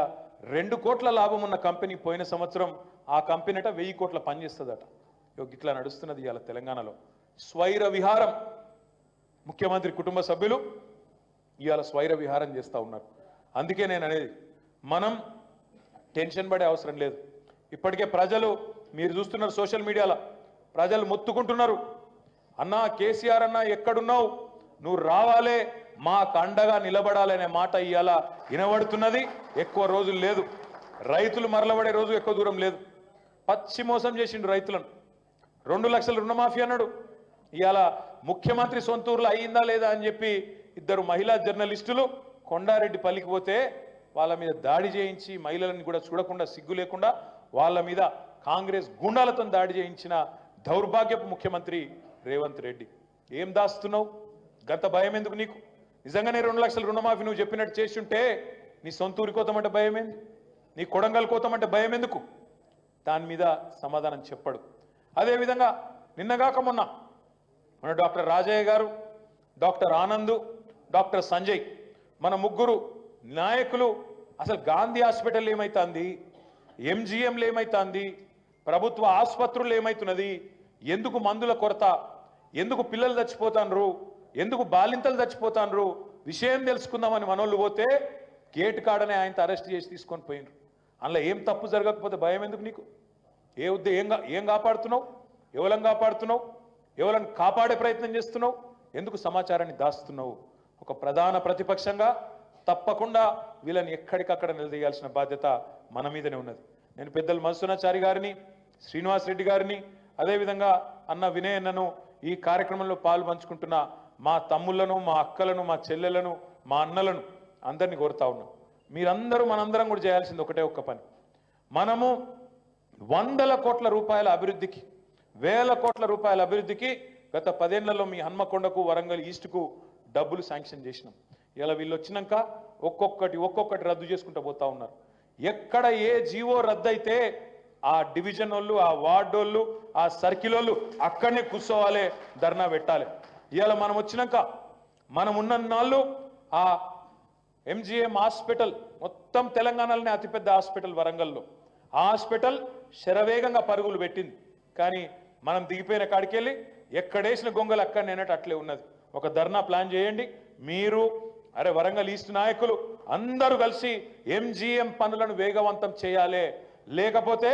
2 కోట్ల లాభం ఉన్న కంపెనీ పోయిన సంవత్సరం ఆ కంపెనీ అట 1000 కోట్ల పనిచేస్తుందట. ఇట్లా నడుస్తున్నది ఇవాళ తెలంగాణలో. స్వైర విహారం, ముఖ్యమంత్రి కుటుంబ సభ్యులు ఇవాళ స్వైర విహారం చేస్తూ ఉన్నారు. అందుకే నేను అనేది, మనం టెన్షన్ పడే అవసరం లేదు. ఇప్పటికే ప్రజలు, మీరు చూస్తున్నారు సోషల్ మీడియాలో ప్రజలు మొత్తుకుంటున్నారు, అన్నా కేసీఆర్ అన్నా ఎక్కడున్నావు, నువ్వు రావాలే, మా కండగా నిలబడాలనే మాట ఇవాళ వినబడుతున్నది. ఎక్కువ రోజులు లేదు, రైతులు మరలబడే రోజు ఎక్కువ దూరం లేదు. పచ్చి మోసం చేసిండు రైతులను. 2 లక్షల రుణమాఫీ అన్నాడు. ఇవాళ ముఖ్యమంత్రి సొంతూరులో అయ్యిందా లేదా అని చెప్పి 2 మహిళా జర్నలిస్టులు కొండారెడ్డి పల్లికి పోతే వాళ్ళ మీద దాడి చేయించి, మహిళలను కూడా చూడకుండా సిగ్గు లేకుండా వాళ్ళ మీద కాంగ్రెస్ గుండాలతో దాడి చేయించిన దౌర్భాగ్యపు ముఖ్యమంత్రి రేవంత్ రెడ్డి. ఏం దాస్తున్నావు? గత భయం ఎందుకు నీకు? నిజంగానే 2 లక్షల రుణమాఫీ నువ్వు చెప్పినట్టు చేసి ఉంటే నీ సొంతూరి కోతమంటే భయం ఏంది? నీ కొడంగల్ కోతమంటే భయం ఎందుకు? దాని మీద సమాధానం చెప్పడు. అదేవిధంగా నిన్నగాక మొన్న మన డాక్టర్ రాజయ్య గారు, డాక్టర్ ఆనంద్, డాక్టర్ సంజయ్, మన ముగ్గురు నాయకులు అసలు గాంధీ హాస్పిటల్ ఏమైతుంది, ఎంజీఎంలు ఏమైతుంది, ప్రభుత్వ ఆసుపత్రులు ఏమైతున్నది, ఎందుకు మందుల కొరత, ఎందుకు పిల్లలు చచ్చిపోతాన్రు, ఎందుకు బాలింతలు చచ్చిపోతాన్రు, విషయం తెలుసుకుందామని మనోళ్ళు పోతే గేట్ కాడనే ఆయనతో అరెస్ట్ చేసి తీసుకొని పోయినరు. అందులో ఏం తప్పు జరగకపోతే భయం ఎందుకు నీకు? ఏం కాపాడుతున్నావు? ఎవరం కాపాడుతున్నావు? ఎవరిని కాపాడే ప్రయత్నం చేస్తున్నావు? ఎందుకు సమాచారాన్ని దాస్తున్నావు? ఒక ప్రధాన ప్రతిపక్షంగా తప్పకుండా వీళ్ళని ఎక్కడికక్కడ నిలదీయాల్సిన బాధ్యత మన మీదనే ఉన్నది. నేను పెద్దలు మధుసూనాచారి గారిని, శ్రీనివాస్ రెడ్డి గారిని, అదేవిధంగా అన్న వినయ్ అన్నను, ఈ కార్యక్రమంలో పాలు పంచుకుంటున్న మా తమ్ముళ్లను, మా అక్కలను, మా చెల్లెలను, మా అన్నలను అందరినీ కోరుతా ఉన్నాం. మీరందరూ మనందరం కూడా చేయాల్సింది ఒక్క పని. మనము 100 కోట్ల రూపాయల అభివృద్ధికి, 1000 కోట్ల రూపాయల అభివృద్ధికి గత 10 ఏళ్లలో మీ హన్మకొండకు, వరంగల్ ఈస్ట్కు డబ్బులు శాంక్షన్ చేసినాం. ఇలా వీళ్ళు వచ్చినాక ఒక్కొక్కటి రద్దు చేసుకుంటూ పోతా ఉన్నారు. ఎక్కడ ఏ జీవో రద్దు అయితే ఆ డివిజన్ వాళ్ళు, ఆ వార్డు వాళ్ళు, ఆ సర్కిల్ వాళ్ళు అక్కడనే కూర్చోవాలి, ధర్నా పెట్టాలి. ఇవాళ మనం వచ్చినాక మనం ఉన్న నాళ్ళు ఆ ఎంజీఎం హాస్పిటల్ మొత్తం తెలంగాణలోనే అతిపెద్ద హాస్పిటల్ వరంగల్లో, ఆ హాస్పిటల్ శరవేగంగా పరుగులు పెట్టింది. కానీ మనం దిగిపోయిన కాడికెళ్ళి ఎక్కడేసిన గొంగలు అక్కడ నేనట్టు అట్లే ఉన్నది. ఒక ధర్నా ప్లాన్ చేయండి, మీరు అరే వరంగల్ ఈస్ట్ నాయకులు అందరూ కలిసి ఎంజీఎం పనులను వేగవంతం చేయాలి, లేకపోతే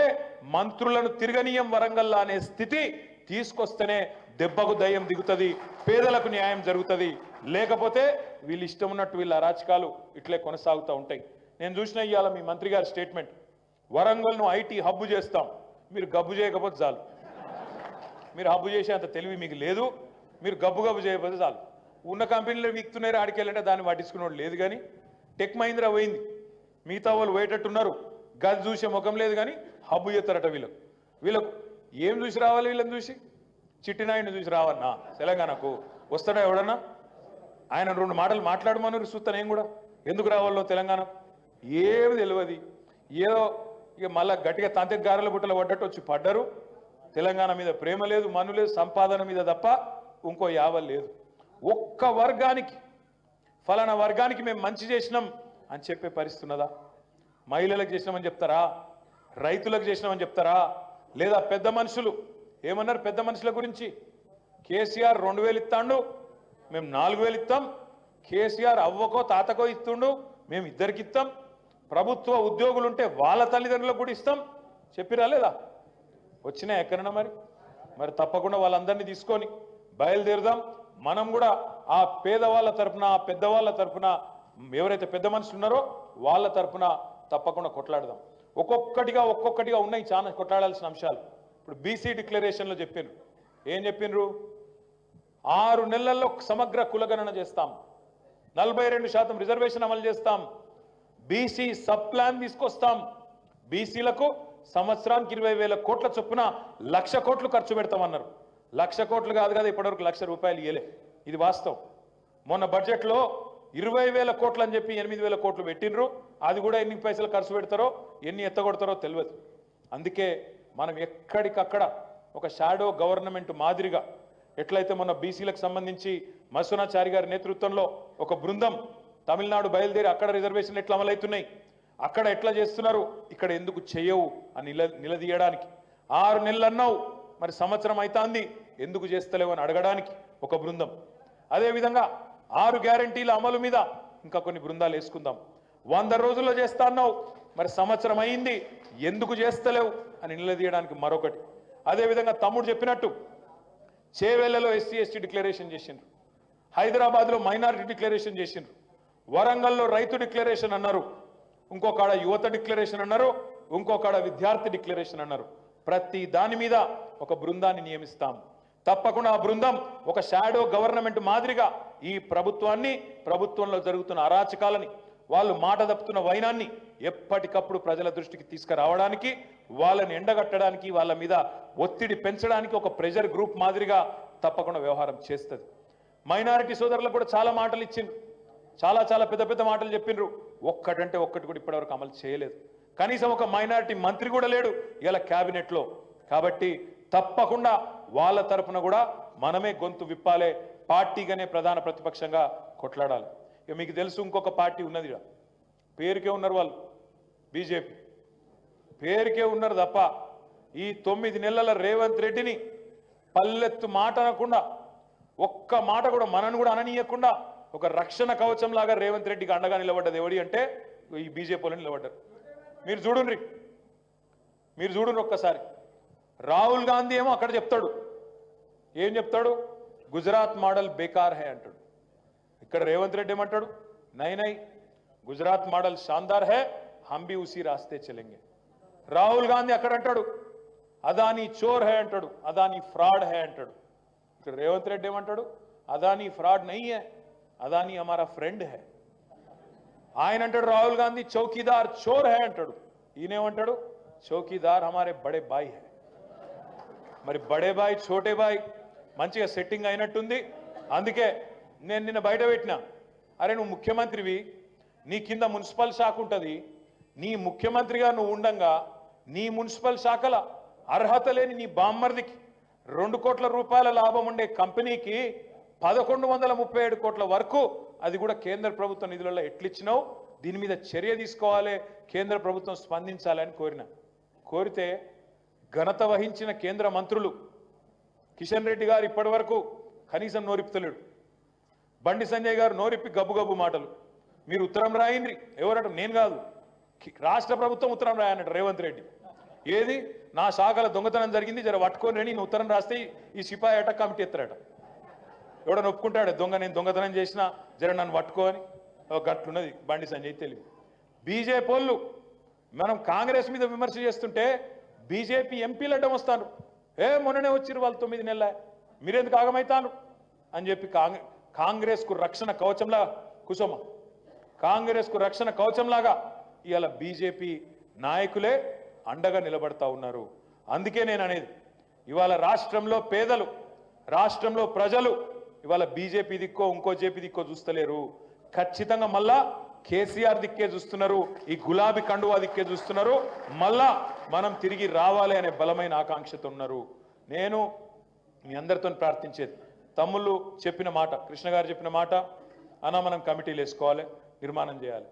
మంత్రులను తిరగనీయం వరంగల్ అనే స్థితి తీసుకొస్తేనే దెబ్బకు దయ్యం దిగుతుంది, పేదలకు న్యాయం జరుగుతుంది. లేకపోతే వీళ్ళు ఇష్టం ఉన్నట్టు వీళ్ళ అరాచకాలు ఇట్లే కొనసాగుతూ ఉంటాయి. నేను చూసిన ఇవాళ మీ మంత్రి గారి స్టేట్మెంట్, వరంగల్ను ఐటీ హబ్బు చేస్తాం, మీరు గబ్బు చేయకపోతే చాలు. మీరు హబ్బు చేసే అంత తెలివి మీకు లేదు, మీరు గబ్బు చేయకపోతే చాలు. ఉన్న కంపెనీలు వీక్తున్నాయి ఆడికెళ్ళంటే దాన్ని పట్టించుకునేవాడు లేదు. కానీ టెక్ మహీంద్రా పోయింది, మిగతా వాళ్ళు పోయేటట్టున్నారు, గది చూసే ముఖం లేదు. కానీ హబ్బు చేస్తారట వీళ్ళకు ఏం చూసి రావాలి? వీళ్ళని చూసి చిట్టినాయుడిని చూసి రావన్నా తెలంగాణకు వస్తాడా ఎవడన్నా? ఆయన 2 మాటలు మాట్లాడమని చూస్తాను నేను కూడా. ఎందుకు రావాలో తెలంగాణ ఏమి తెలియదు, ఏదో ఇక మళ్ళా గట్టిగా తంతె గారెల బుట్టలు పడ్డట్టు వచ్చి పడ్డరు. తెలంగాణ మీద ప్రేమ లేదు, మన్ను లేదు, సంపాదన మీద తప్ప ఇంకో యావల్ లేదు. ఒక్క వర్గానికి ఫలానా వర్గానికి మేము మంచి చేసినాం అని చెప్పే పరిస్థితి ఉన్నదా? మహిళలకు చేసినామని చెప్తారా? రైతులకు చేసినామని చెప్తారా? లేదా పెద్ద మనుషులు ఏమన్నారు? పెద్ద మనుషుల గురించి కేసీఆర్ 2000 ఇస్తాడు, మేము 4000 ఇస్తాం. కేసీఆర్ అవ్వకో తాతకో ఇస్తుండు, మేము ఇద్దరికి ఇస్తాం. ప్రభుత్వ ఉద్యోగులు ఉంటే వాళ్ళ తల్లిదండ్రులకు కూడా ఇస్తాం చెప్పిరా లేదా? వచ్చినా ఎక్కడన్నా మరి తప్పకుండా వాళ్ళందరినీ తీసుకొని బయలుదేరుదాం. మనం కూడా ఆ పేదవాళ్ళ తరఫున, ఆ పెద్దవాళ్ళ తరఫున, ఎవరైతే పెద్ద మనుషులు ఉన్నారో వాళ్ళ తరఫున తప్పకుండా కొట్లాడదాం. ఒక్కొక్కటిగా ఉన్నాయి చాలా కొట్లాడాల్సిన అంశాలు. ఇప్పుడు బీసీ డిక్లరేషన్లో చెప్పినారు, ఏం చెప్పినరు? 6 నెలల్లో సమగ్ర కులగణన చేస్తాం, 42% రిజర్వేషన్ అమలు చేస్తాం, బీసీ సబ్ ప్లాన్ తీసుకొస్తాం, బీసీలకు సంవత్సరానికి 20,000 కోట్ల చొప్పున 1,00,000 కోట్లు ఖర్చు పెడతామన్నారు. 1,00,000 కోట్లు కాదు కదా, ఇప్పటివరకు 1,00,000 రూపాయలు ఇయ్యలే. ఇది వాస్తవం. మొన్న బడ్జెట్లో 20,000 కోట్లు అని చెప్పి 8,000 కోట్లు పెట్టినరు. అది కూడా ఎన్ని పైసలు ఖర్చు పెడతారో, ఎన్ని ఎత్తగొడతారో తెలియదు. అందుకే మనం ఎక్కడికక్కడ ఒక షాడో గవర్నమెంట్ మాదిరిగా, ఎట్లయితే మొన్న బీసీలకు సంబంధించి మసునాచారి గారి నేతృత్వంలో ఒక బృందం తమిళనాడు బయలుదేరి అక్కడ రిజర్వేషన్లు ఎట్లా అమలవుతున్నాయి, అక్కడ ఎట్లా చేస్తున్నారు, ఇక్కడ ఎందుకు చేయవు అని నిలదీయడానికి 6 నెలలు అన్నావు, మరి సంవత్సరం అవుతుంది ఎందుకు చేస్తలేవు అని అడగడానికి ఒక బృందం. అదేవిధంగా 6 గ్యారంటీల అమలు మీద ఇంకా కొన్ని బృందాలు వేసుకుందాం. 100 రోజుల్లో చేస్తా అన్నావు, మరి సంవత్సరం అయింది ఎందుకు చేస్తలేవు అని నిలదీయడానికి మరొకటి. అదేవిధంగా తమ్ముడు చెప్పినట్టు చేవెళ్లలో ఎస్సీ ఎస్టీ డిక్లరేషన్ చేసిండ్రు, హైదరాబాద్లో మైనారిటీ డిక్లరేషన్ చేసిండ్రు, వరంగల్లో రైతు డిక్లరేషన్ అన్నారు, ఇంకొకడ యువత డిక్లరేషన్ అన్నారు, ఇంకొకడ విద్యార్థి డిక్లరేషన్ అన్నారు. ప్రతి దాని మీద ఒక బృందాన్ని నియమిస్తాం. తప్పకుండా ఆ బృందం ఒక షాడో గవర్నమెంట్ మాదిరిగా ఈ ప్రభుత్వాన్ని, ప్రభుత్వంలో జరుగుతున్న అరాచకాలని, వాళ్ళు మాట తప్పుతున్న వైనాన్ని ఎప్పటికప్పుడు ప్రజల దృష్టికి తీసుకురావడానికి, వాళ్ళని ఎండగట్టడానికి, వాళ్ళ మీద ఒత్తిడి పెంచడానికి ఒక ప్రెజర్ గ్రూప్ మాదిరిగా తప్పకుండా వ్యవహారం చేస్తుంది. మైనారిటీ సోదరులకు కూడా చాలా మాటలు ఇచ్చిండ్రు, చాలా పెద్ద మాటలు చెప్పిండ్రు. ఒక్కటంటే ఒక్కటి కూడా ఇప్పటివరకు అమలు చేయలేదు. కనీసం ఒక మైనారిటీ మంత్రి కూడా లేడు ఇలా క్యాబినెట్లో. కాబట్టి తప్పకుండా వాళ్ళ తరఫున కూడా మనమే గొంతు విప్పాలే, పార్టీగానే ప్రధాన ప్రతిపక్షంగా కొట్లాడాలి. ఇక మీకు తెలుసు ఇంకొక పార్టీ ఉన్నది, పేరుకే ఉన్నారు వాళ్ళు, బీజేపీ పేరుకే ఉన్నారు తప్ప ఈ 9 నెలల రేవంత్ రెడ్డిని పల్లెత్తు మాట అనకుండా, ఒక్క మాట కూడా మనను కూడా అననీయకుండా ఒక రక్షణ కవచం లాగా రేవంత్ రెడ్డికి అండగా నిలబడ్డది ఎవడి అంటే ఈ బీజేపీ వాళ్ళు నిలబడ్డారు. మీరు చూడండి ఒక్కసారి. రాహుల్ గాంధీ ఏమో అక్కడ చెప్తాడు, ఏం చెప్తాడు? గుజరాత్ మోడల్ బేకార్ హై అంటాడు. ఇక్కడ రేవంత్ రెడ్డి ఏమంటాడు? నై గుజరాత్ మోడల్ షాందార్ హై, హమ్ భీ ఉసీ రాస్తే చలేంగే. రాహుల్ గాంధీ అక్కడ అంటాడు అదానీ చోర్ హై అంటాడు, అదానీ ఫ్రాడ్ హై అంటాడు. ఇక్కడ రేవంత్ రెడ్డి ఏమంటాడు? అదానీ ఫ్రాడ్ నహీ హై, అదానీ హమారా ఫ్రెండ్ హై. ఆయన అంటాడు రాహుల్ గాంధీ చౌకీదార్ చోర్ హై అంటాడు. ఈయనేమంటాడు? చౌకీదార్ హమారే బడే బాయ్ హై. మరి బడే బాయ్ చోటే బాయ్ మంచిగా సెట్టింగ్ అయినట్టుంది. అందుకే నేను నిన్న బయట పెట్టినా, అరే నువ్వు ముఖ్యమంత్రివి, నీ కింద మున్సిపల్ శాఖ ఉంటుంది, నీ ముఖ్యమంత్రిగా నువ్వు ఉండంగా నీ మున్సిపల్ శాఖల అర్హత లేని నీ బామ్మర్దికి 2 కోట్ల రూపాయల లాభం ఉండే కంపెనీకి 1137 కోట్ల వరకు, అది కూడా కేంద్ర ప్రభుత్వ నిధులలో ఎట్లిచ్చినావు, దీని మీద చర్య తీసుకోవాలి, కేంద్ర ప్రభుత్వం స్పందించాలని కోరితే ఘనత వహించిన కేంద్ర మంత్రులు కిషన్ రెడ్డి గారు ఇప్పటి వరకు కనీసం నోరిపుతలేడు. బండి సంజయ్ గారు నోరిప్పి గబ్బు గబ్బు మాటలు. మీరు ఉత్తరం రాయండి, ఎవరట? నేను కాదు, రాష్ట్ర ప్రభుత్వం ఉత్తరం రాయన్నట్టు రేవంత్ రెడ్డి. ఏది నా శాఖల దొంగతనం జరిగింది జర పట్టుకొని రండి, నేను ఉత్తరం రాస్తే ఈ సిపాయి అట కమిటీ ఎత్తారట. ఎవడని ఒప్పుకుంటాడు దొంగ, నేను దొంగతనం చేసినా జర నన్ను పట్టుకొని? గట్లున్నది బండి సంజయ్ తెలివి. బీజేపీ వాళ్ళు మనం కాంగ్రెస్ మీద విమర్శ చేస్తుంటే బీజేపీ ఎంపీలు అడ్డం వస్తాను. మొన్ననే వచ్చిరు వాళ్ళు 9 నెలల, మీరెందుకు ఆగమవుతాను అని చెప్పి కాంగ్రెస్కు రక్షణ కవచంలా కుసుమ, కాంగ్రెస్కు రక్షణ కవచంలాగా ఇవాళ బీజేపీ నాయకులే అండగా నిలబడతా ఉన్నారు. అందుకే నేను అనేది, ఇవాళ రాష్ట్రంలో పేదలు, రాష్ట్రంలో ప్రజలు ఇవాళ బీజేపీ దిక్కో ఇంకో జేపీ దిక్కో చూస్తలేరు. ఖచ్చితంగా మళ్ళా కేసీఆర్ దిక్కే చూస్తున్నారు, ఈ గులాబీ కండువా దిక్కే చూస్తున్నారు. మళ్ళా మనం తిరిగి రావాలి అనే బలమైన ఆకాంక్షతో ఉన్నారు. నేను మీ అందరితో ప్రార్థించేది, తమ్ముళ్ళు చెప్పిన మాట, కృష్ణ గారు చెప్పిన మాట అన్న, మనం కమిటీలు వేసుకోవాలి, నిర్మాణం చేయాలి,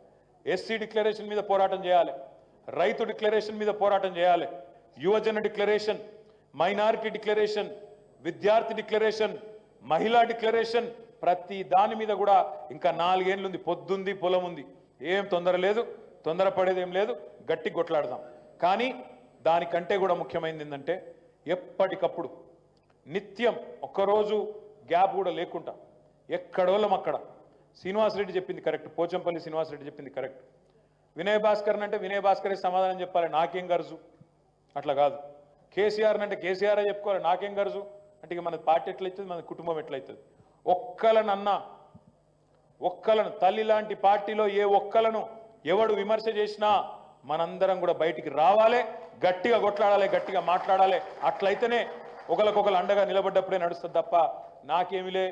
ఎస్సీ డిక్లరేషన్ మీద పోరాటం చేయాలి, రైతు డిక్లరేషన్ మీద పోరాటం చేయాలి, యువజన డిక్లరేషన్, మైనారిటీ డిక్లరేషన్, విద్యార్థి డిక్లరేషన్, మహిళా డిక్లరేషన్, ప్రతి దాని మీద కూడా ఇంకా 4 ఏళ్ళు ఉంది, పొద్దుంది పొలం ఉంది, ఏం తొందర లేదు, తొందరపడేది ఏం లేదు, గట్టి కొట్లాడదాం. కానీ దానికంటే కూడా ముఖ్యమైనది ఏంటంటే ఎప్పటికప్పుడు నిత్యం ఒక్కరోజు గ్యాప్ కూడా లేకుండా ఎక్కడోళ్ళం అక్కడ. శ్రీనివాసరెడ్డి చెప్పింది కరెక్ట్, పోచంపల్లి శ్రీనివాసరెడ్డి చెప్పింది కరెక్ట్. వినయ్ భాస్కర్ అంటే వినయ్ భాస్కరే సమాధానం చెప్పాలి, నాకేం గరజు, అట్లా కాదు. కేసీఆర్ అంటే కేసీఆర్ చెప్పుకోవాలి, నాకేం గరజు అంటే ఇక మన పార్టీ ఎట్లయితుంది, మన కుటుంబం ఎట్లయితుంది. ఒక్కలనన్నా, ఒక్కలను తల్లి లాంటి పార్టీలో ఏ ఒక్కలను ఎవడు విమర్శ చేసినా మనందరం కూడా బయటికి రావాలి, గట్టిగా కొట్లాడాలి, గట్టిగా మాట్లాడాలి. అట్లయితేనే ఒకరికొకరు అండగా నిలబడ్డప్పుడే నడుస్తుంది తప్ప నాకేమిలే,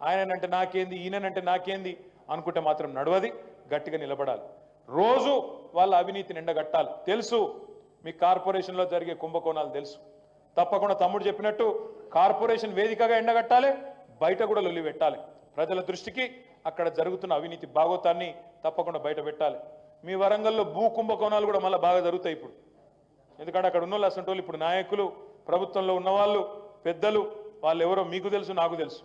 ఆయనంటే నాకేంది, ఈయనంటే నాకేంది అనుకుంటే మాత్రం నడవది. గట్టిగా నిలబడాలి, రోజు వాళ్ళ అవినీతిని ఎండగట్టాలి. తెలుసు మీ కార్పొరేషన్లో జరిగే కుంభకోణాలు తెలుసు, తప్పకుండా తమ్ముడు చెప్పినట్టు కార్పొరేషన్ వేదికగా ఎండగట్టాలి, బయట కూడా లొల్లి పెట్టాలి. ప్రజల దృష్టికి అక్కడ జరుగుతున్న అవినీతి భాగోతాన్ని తప్పకుండా బయట పెట్టాలి. మీ వరంగల్లో భూ కుంభకోణాలు కూడా మళ్ళీ బాగా జరుగుతాయి ఇప్పుడు, ఎందుకంటే అక్కడ ఉన్న వాళ్ళు అసలు వాళ్ళు ఇప్పుడు నాయకులు, ప్రభుత్వంలో ఉన్నవాళ్ళు, పెద్దలు, వాళ్ళు ఎవరో మీకు తెలుసు, నాకు తెలుసు.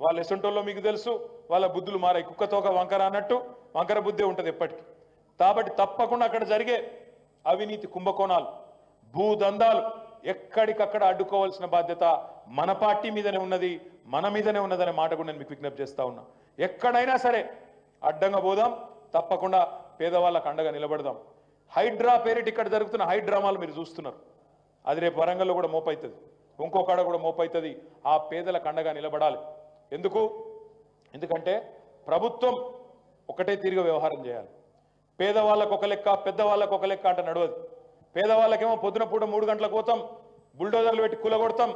వాళ్ళు ఎసంటోళ్ళో మీకు తెలుసు, వాళ్ళ బుద్ధులు మారాయి. కుక్కతోక వంకర అన్నట్టు వంకర బుద్ధే ఉంటుంది ఎప్పటికీ. కాబట్టి తప్పకుండా అక్కడ జరిగే అవినీతి కుంభకోణాలు, భూదందాలు ఎక్కడికక్కడ అడ్డుకోవాల్సిన బాధ్యత మన పార్టీ మీదనే ఉన్నది, మన మీదనే ఉన్నదనే మాట కూడా నేను మీకు విజ్ఞప్తి చేస్తా ఉన్నా. ఎక్కడైనా సరే అడ్డంగా పోదాం, తప్పకుండా పేదవాళ్ళకు అండగా నిలబడదాం. హైడ్రా పేరిట ఇక్కడ జరుగుతున్న హైడ్రామాలు మీరు చూస్తున్నారు, అది రేపు వరంగల్లో కూడా మోపవుతుంది, ఇంకొకడ కూడా మోపవుతుంది. ఆ పేదలకు అండగా నిలబడాలి. ఎందుకంటే ప్రభుత్వం ఒకటే తీరుగా వ్యవహారం చేయాలి. పేదవాళ్ళకు ఒక లెక్క, పెద్దవాళ్ళకు ఒక లెక్క అంటే నడవదు. పేదవాళ్ళకేమో పొద్దున పూట 3 గంటలకు పోతాం, బుల్డోజర్లు పెట్టి కూలగొడతాం.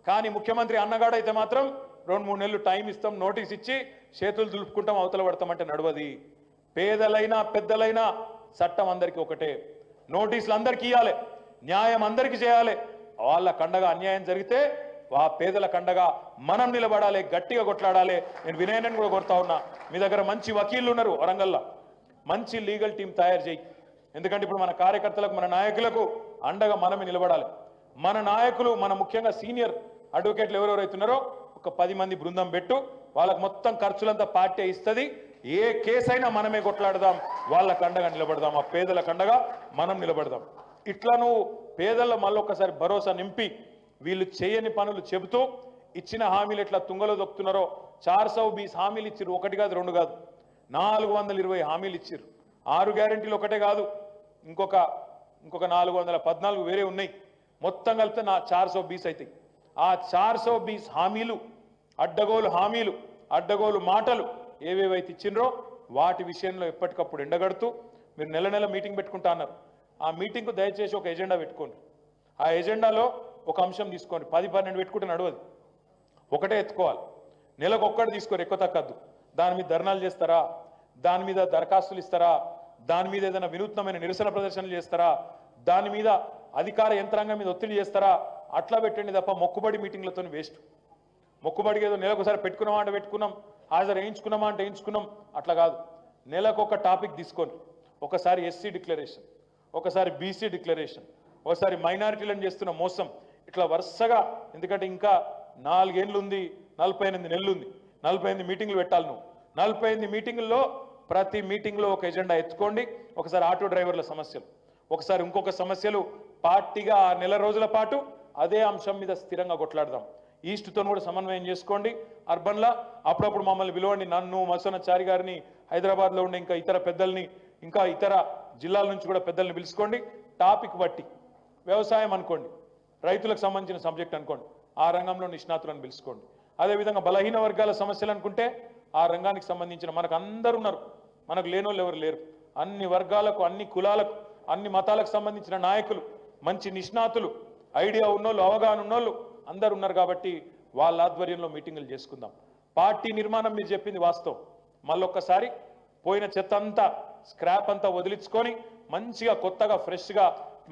కానీ ముఖ్యమంత్రి అన్నగాడైతే మాత్రం 2-3 నెలలు టైం ఇస్తాం, నోటీస్ ఇచ్చి చేతులు దులుపుకుంటాం, అవతల పడతామంటే నడవది. పేదలైనా పెద్దలైనా చట్టం అందరికీ ఒకటే, నోటీసులు అందరికీ ఇవ్వాలి, న్యాయం అందరికీ చేయాలి. వాళ్ళ కండగా అన్యాయం జరిగితే ఆ పేదల కండగా మనం నిలబడాలి, గట్టిగా కొట్లాడాలి. నేను వినయనని కూడా కొడతా ఉన్నా, మీ దగ్గర మంచి వకీళ్ళు ఉన్నారు వరంగల్లో, మంచి లీగల్ టీం తయారు చేయి. ఎందుకంటే ఇప్పుడు మన కార్యకర్తలకు, మన నాయకులకు అండగా మనమే నిలబడాలి. మన నాయకులు, మన ముఖ్యంగా సీనియర్ అడ్వకేట్లు ఎవరెవరైతున్నారో ఒక 10 మంది బృందం పెట్టు, వాళ్ళకు మొత్తం ఖర్చులంతా పార్టీ ఇస్తుంది. ఏ కేసైనా మనమే కొట్లాడదాం, వాళ్ళకు అండగా నిలబడదాం, ఆ పేదల కండగా మనం నిలబడదాం. ఇట్లా నువ్వు పేదల్లో మళ్ళొక్కసారి భరోసా నింపి వీళ్ళు చేయని పనులు చెబుతూ ఇచ్చిన హామీలు ఎట్లా తుంగలో దొక్కుతున్నారో 420 హామీలు ఇచ్చిర్రు, 1 కాదు 2 కాదు, 420 హామీలు ఇచ్చిర్రు. 6 గ్యారెంటీలు ఒకటే కాదు, ఇంకొక 414 వేరే ఉన్నాయి. మొత్తం కలిపితే 420 అవుతాయి. ఆ 420 హామీలు, హామీలు, అడ్డగోలు మాటలు ఏవేవైతే ఇచ్చిండ్రో వాటి విషయంలో ఎప్పటికప్పుడు ఎండగడుతూ మీరు నెల మీటింగ్ పెట్టుకుంటా అన్నారు. ఆ మీటింగ్కు దయచేసి ఒక ఎజెండా పెట్టుకోండి. ఆ ఎజెండాలో ఒక అంశం తీసుకోండి. 10-12 పెట్టుకుంటే నడవదు, ఒకటే ఎత్తుకోవాలి. నెలకు ఒక్కటి తీసుకోరు, ఎక్కువ తగ్గద్దు. దాని మీద ధర్నాలు చేస్తారా, దాని మీద దరఖాస్తులు ఇస్తారా, దాని మీద ఏదైనా వినూత్నమైన నిరసన ప్రదర్శనలు చేస్తారా, దాని మీద అధికార యంత్రాంగం మీద ఒత్తిడి చేస్తారా, అట్లా పెట్టండి తప్ప మొక్కుబడి మీటింగ్లతో వేస్ట్. మొక్కుబడికి ఏదో నెలకొకసారి పెట్టుకున్నామా అంటే పెట్టుకున్నాం, హాజరు వేయించుకున్నామా అంటే వేయించుకున్నాం, అట్లా కాదు. నెలకు ఒక టాపిక్ తీసుకోండి. ఒకసారి ఎస్సీ డిక్లరేషన్, ఒకసారి బీసీ డిక్లరేషన్, ఒకసారి మైనారిటీలను చేస్తున్న మోసం, ఇట్లా వరుసగా. ఎందుకంటే ఇంకా 4 ఏళ్ళు ఉంది, 48 నెలలు ఉంది. 48 మీటింగ్లు పెట్టాలి నువ్వు 48 మీటింగుల్లో ప్రతి మీటింగ్లో ఒక ఎజెండా ఎత్తుకోండి. ఒకసారి ఆటో డ్రైవర్ల సమస్యలు, ఒకసారి ఇంకొక సమస్యలు, పార్టీగా 6 నెల రోజుల పాటు అదే అంశం మీద స్థిరంగా కొట్లాడదాం. ఈస్ట్తో కూడా సమన్వయం చేసుకోండి. అర్బన్లా అప్పుడప్పుడు మమ్మల్ని పిలవండి, నన్ను మసోనాచారి గారిని, హైదరాబాద్లో ఉండే ఇంకా ఇతర పెద్దల్ని, ఇంకా ఇతర జిల్లాల నుంచి కూడా పెద్దల్ని పిలుచుకోండి. టాపిక్ బట్టి వ్యవసాయం అనుకోండి, రైతులకు సంబంధించిన సబ్జెక్ట్ అనుకోండి, ఆ రంగంలో నిష్ణాతులను పిలుచుకోండి. అదేవిధంగా బలహీన వర్గాల సమస్యలు అనుకుంటే ఆ రంగానికి సంబంధించిన మనకు అందరు ఉన్నారు, మనకు లేనోళ్ళు ఎవరు లేరు. అన్ని వర్గాలకు, అన్ని కులాలకు, అన్ని మతాలకు సంబంధించిన నాయకులు, మంచి నిష్ణాతులు, ఐడియా ఉన్నోళ్ళు, అవగాహన ఉన్నోళ్ళు అందరు ఉన్నారు. కాబట్టి వాళ్ళ ఆధ్వర్యంలో మీటింగులు చేసుకుందాం. పార్టీ నిర్మాణం మీరు చెప్పింది వాస్తవం. మళ్ళొక్కసారి పోయిన చెత్త అంతా, స్క్రాప్ అంతా వదిలించుకొని మంచిగా కొత్తగా ఫ్రెష్గా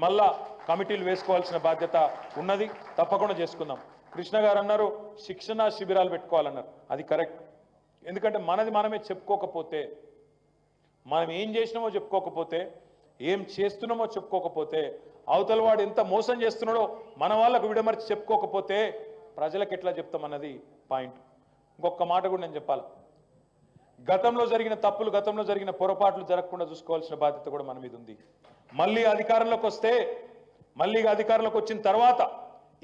మళ్ళా కమిటీలు వేసుకోవాల్సిన బాధ్యత ఉన్నది. తప్పకుండా చేసుకుందాం. కృష్ణ గారు అన్నారు శిక్షణ శిబిరాలు పెట్టుకోవాలన్నారు. అది కరెక్ట్. ఎందుకంటే మనది మనమే చెప్పుకోకపోతే, మనం ఏం చేసినామో చెప్పుకోకపోతే, ఏం చేస్తున్నామో చెప్పుకోకపోతే, అవతల వాడు ఎంత మోసం చేస్తున్నాడో మన వాళ్ళకు విడమర్చి చెప్పుకోకపోతే ప్రజలకు ఎట్లా చెప్తామన్నది పాయింట్. ఇంకొక మాట కూడా నేను చెప్పాలి. గతంలో జరిగిన తప్పులు, గతంలో జరిగిన పొరపాట్లు జరగకుండా చూసుకోవాల్సిన బాధ్యత కూడా మన మీద ఉంది. మళ్ళీ అధికారంలోకి వస్తే, మళ్ళీ అధికారంలోకి వచ్చిన తర్వాత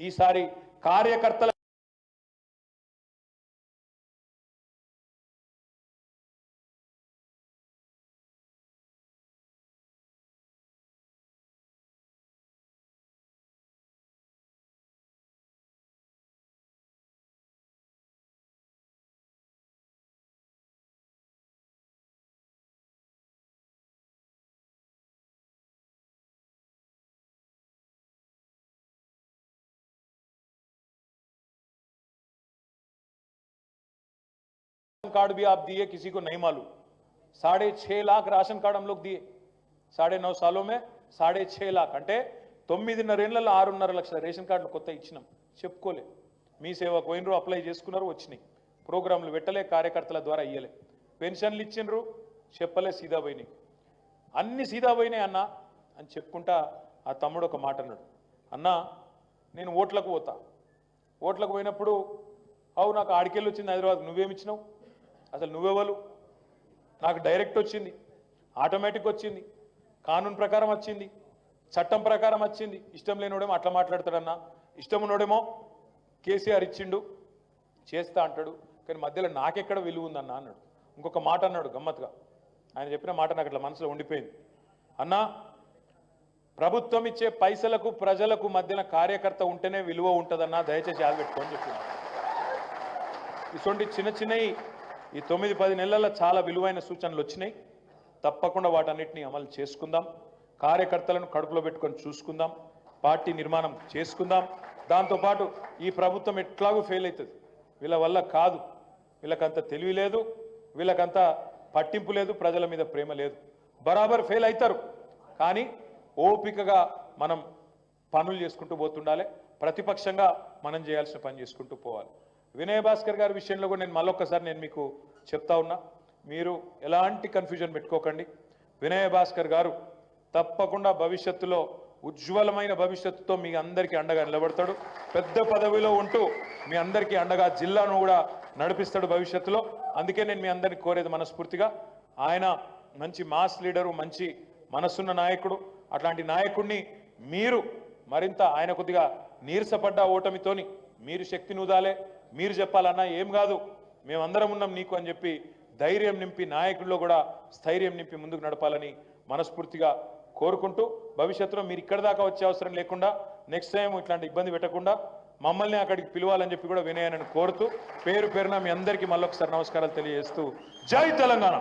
ఈసారి కార్యకర్తల कार्ड भी आप दिए, किसी को नहीं मालूम। 6.5 लाख राशन कार्ड हम लोग दिए 9.5 सालों में 6.5 लाख అంటే 9.5 ఏళ్లలో 6.5 లక్షల రేషన్ కార్డులు కొత్త ఇచ్చినాం. చెప్పుకోలే. మీ సేవకు పోయినరు, అప్లై చేసుకున్నారు, వచ్చినాయి. ప్రోగ్రాంలు పెట్టలే, కార్యకర్తల ద్వారా ఇయ్యలే. పెన్షన్లు ఇచ్చిండ్రు, చెప్పలే, సీదా పోయినాయి. అన్ని సీదా పోయినాయి అన్న అని చెప్పుకుంటా ఆ తమ్ముడు ఒక మాట అన్నాడు. అన్న నేను ఓట్లకు పోతా, ఓట్లకు పోయినప్పుడు అవు నాకు ఆడికెళ్ళి వచ్చింది హైదరాబాద్, నువ్వేమిచ్చినావు, అసలు నువ్వెవరు, నాకు డైరెక్ట్ వచ్చింది, ఆటోమేటిక్ వచ్చింది, కానూన్ ప్రకారం వచ్చింది, చట్టం ప్రకారం వచ్చింది. ఇష్టం లేనివాడేమో అట్లా మాట్లాడతాడన్నా, ఇష్టం ఉన్నోడేమో కేసీఆర్ ఇచ్చిండు చేస్తా అంటాడు, కానీ మధ్యలో నాకెక్కడ విలువ ఉందన్నా అన్నాడు. ఇంకొక మాట అన్నాడు గమ్మత్తుగా. ఆయన చెప్పిన మాట నాకు అట్లా మనసులో ఉండిపోయింది. అన్నా ప్రభుత్వం ఇచ్చే పైసలకు ప్రజలకు మధ్యన కార్యకర్త ఉంటేనే విలువ ఉంటుందన్నా, దయచేసి యాద పెట్టుకోని చెప్పింది. ఇటువంటి చిన్న చిన్నవి ఈ 9-10 నెలల్లో చాలా విలువైన సూచనలు వచ్చినాయి. తప్పకుండా వాటన్నిటిని అమలు చేసుకుందాం. కార్యకర్తలను కడుపులో పెట్టుకొని చూసుకుందాం. పార్టీ నిర్మాణం చేసుకుందాం. దాంతోపాటు ఈ ప్రభుత్వం ఎట్లాగూ ఫెయిల్ అవుతుంది, వీళ్ళ వల్ల కాదు, వీళ్ళకంత తెలివి లేదు, వీళ్ళకంత పట్టింపు లేదు, ప్రజల మీద ప్రేమ లేదు. బరాబర్ ఫెయిల్ అవుతారు, కానీ ఓపికగా మనం పనులు చేసుకుంటూ పోతుండాలి. ప్రతిపక్షంగా మనం చేయాల్సిన పని చేసుకుంటూ పోవాలి. వినయ్ భాస్కర్ గారి విషయంలో కూడా నేను మళ్ళొక్కసారి నేను మీకు చెప్తా ఉన్నా, మీరు ఎలాంటి కన్ఫ్యూజన్ పెట్టుకోకండి. వినయ్ భాస్కర్ గారు తప్పకుండా భవిష్యత్తులో ఉజ్వలమైన భవిష్యత్తుతో మీ అందరికీ అండగా నిలబడతాడు. పెద్ద పదవిలో ఉంటూ మీ అందరికీ అండగా జిల్లాను కూడా నడిపిస్తాడు భవిష్యత్తులో. అందుకే నేను మీ అందరినీ కోరేది మనస్ఫూర్తిగా, ఆయన మంచి మాస్ లీడరు, మంచి మనసున్న నాయకుడు. అట్లాంటి నాయకుడిని మీరు మరింత, ఆయన కొద్దిగా నీరసపడ్డ ఓటమితోని మీరు శక్తిని ఉదాలే, మీరు చెప్పాలన్నా ఏం కాదు, మేమందరం ఉన్నాం నీకు అని చెప్పి ధైర్యం నింపి, నాయకుల్లో కూడా స్థైర్యం నింపి ముందుకు నడపాలని మనస్ఫూర్తిగా కోరుకుంటూ, భవిష్యత్తులో మీరు ఇక్కడ దాకా వచ్చే అవసరం లేకుండా, నెక్స్ట్ టైం ఇట్లాంటి ఇబ్బంది పెట్టకుండా మమ్మల్ని అక్కడికి పిలవాలని చెప్పి కూడా వినయాన్ని కోరుతూ, పేరు పేరున మీ అందరికీ మళ్ళొకసారి నమస్కారాలు తెలియజేస్తూ, జై తెలంగాణ.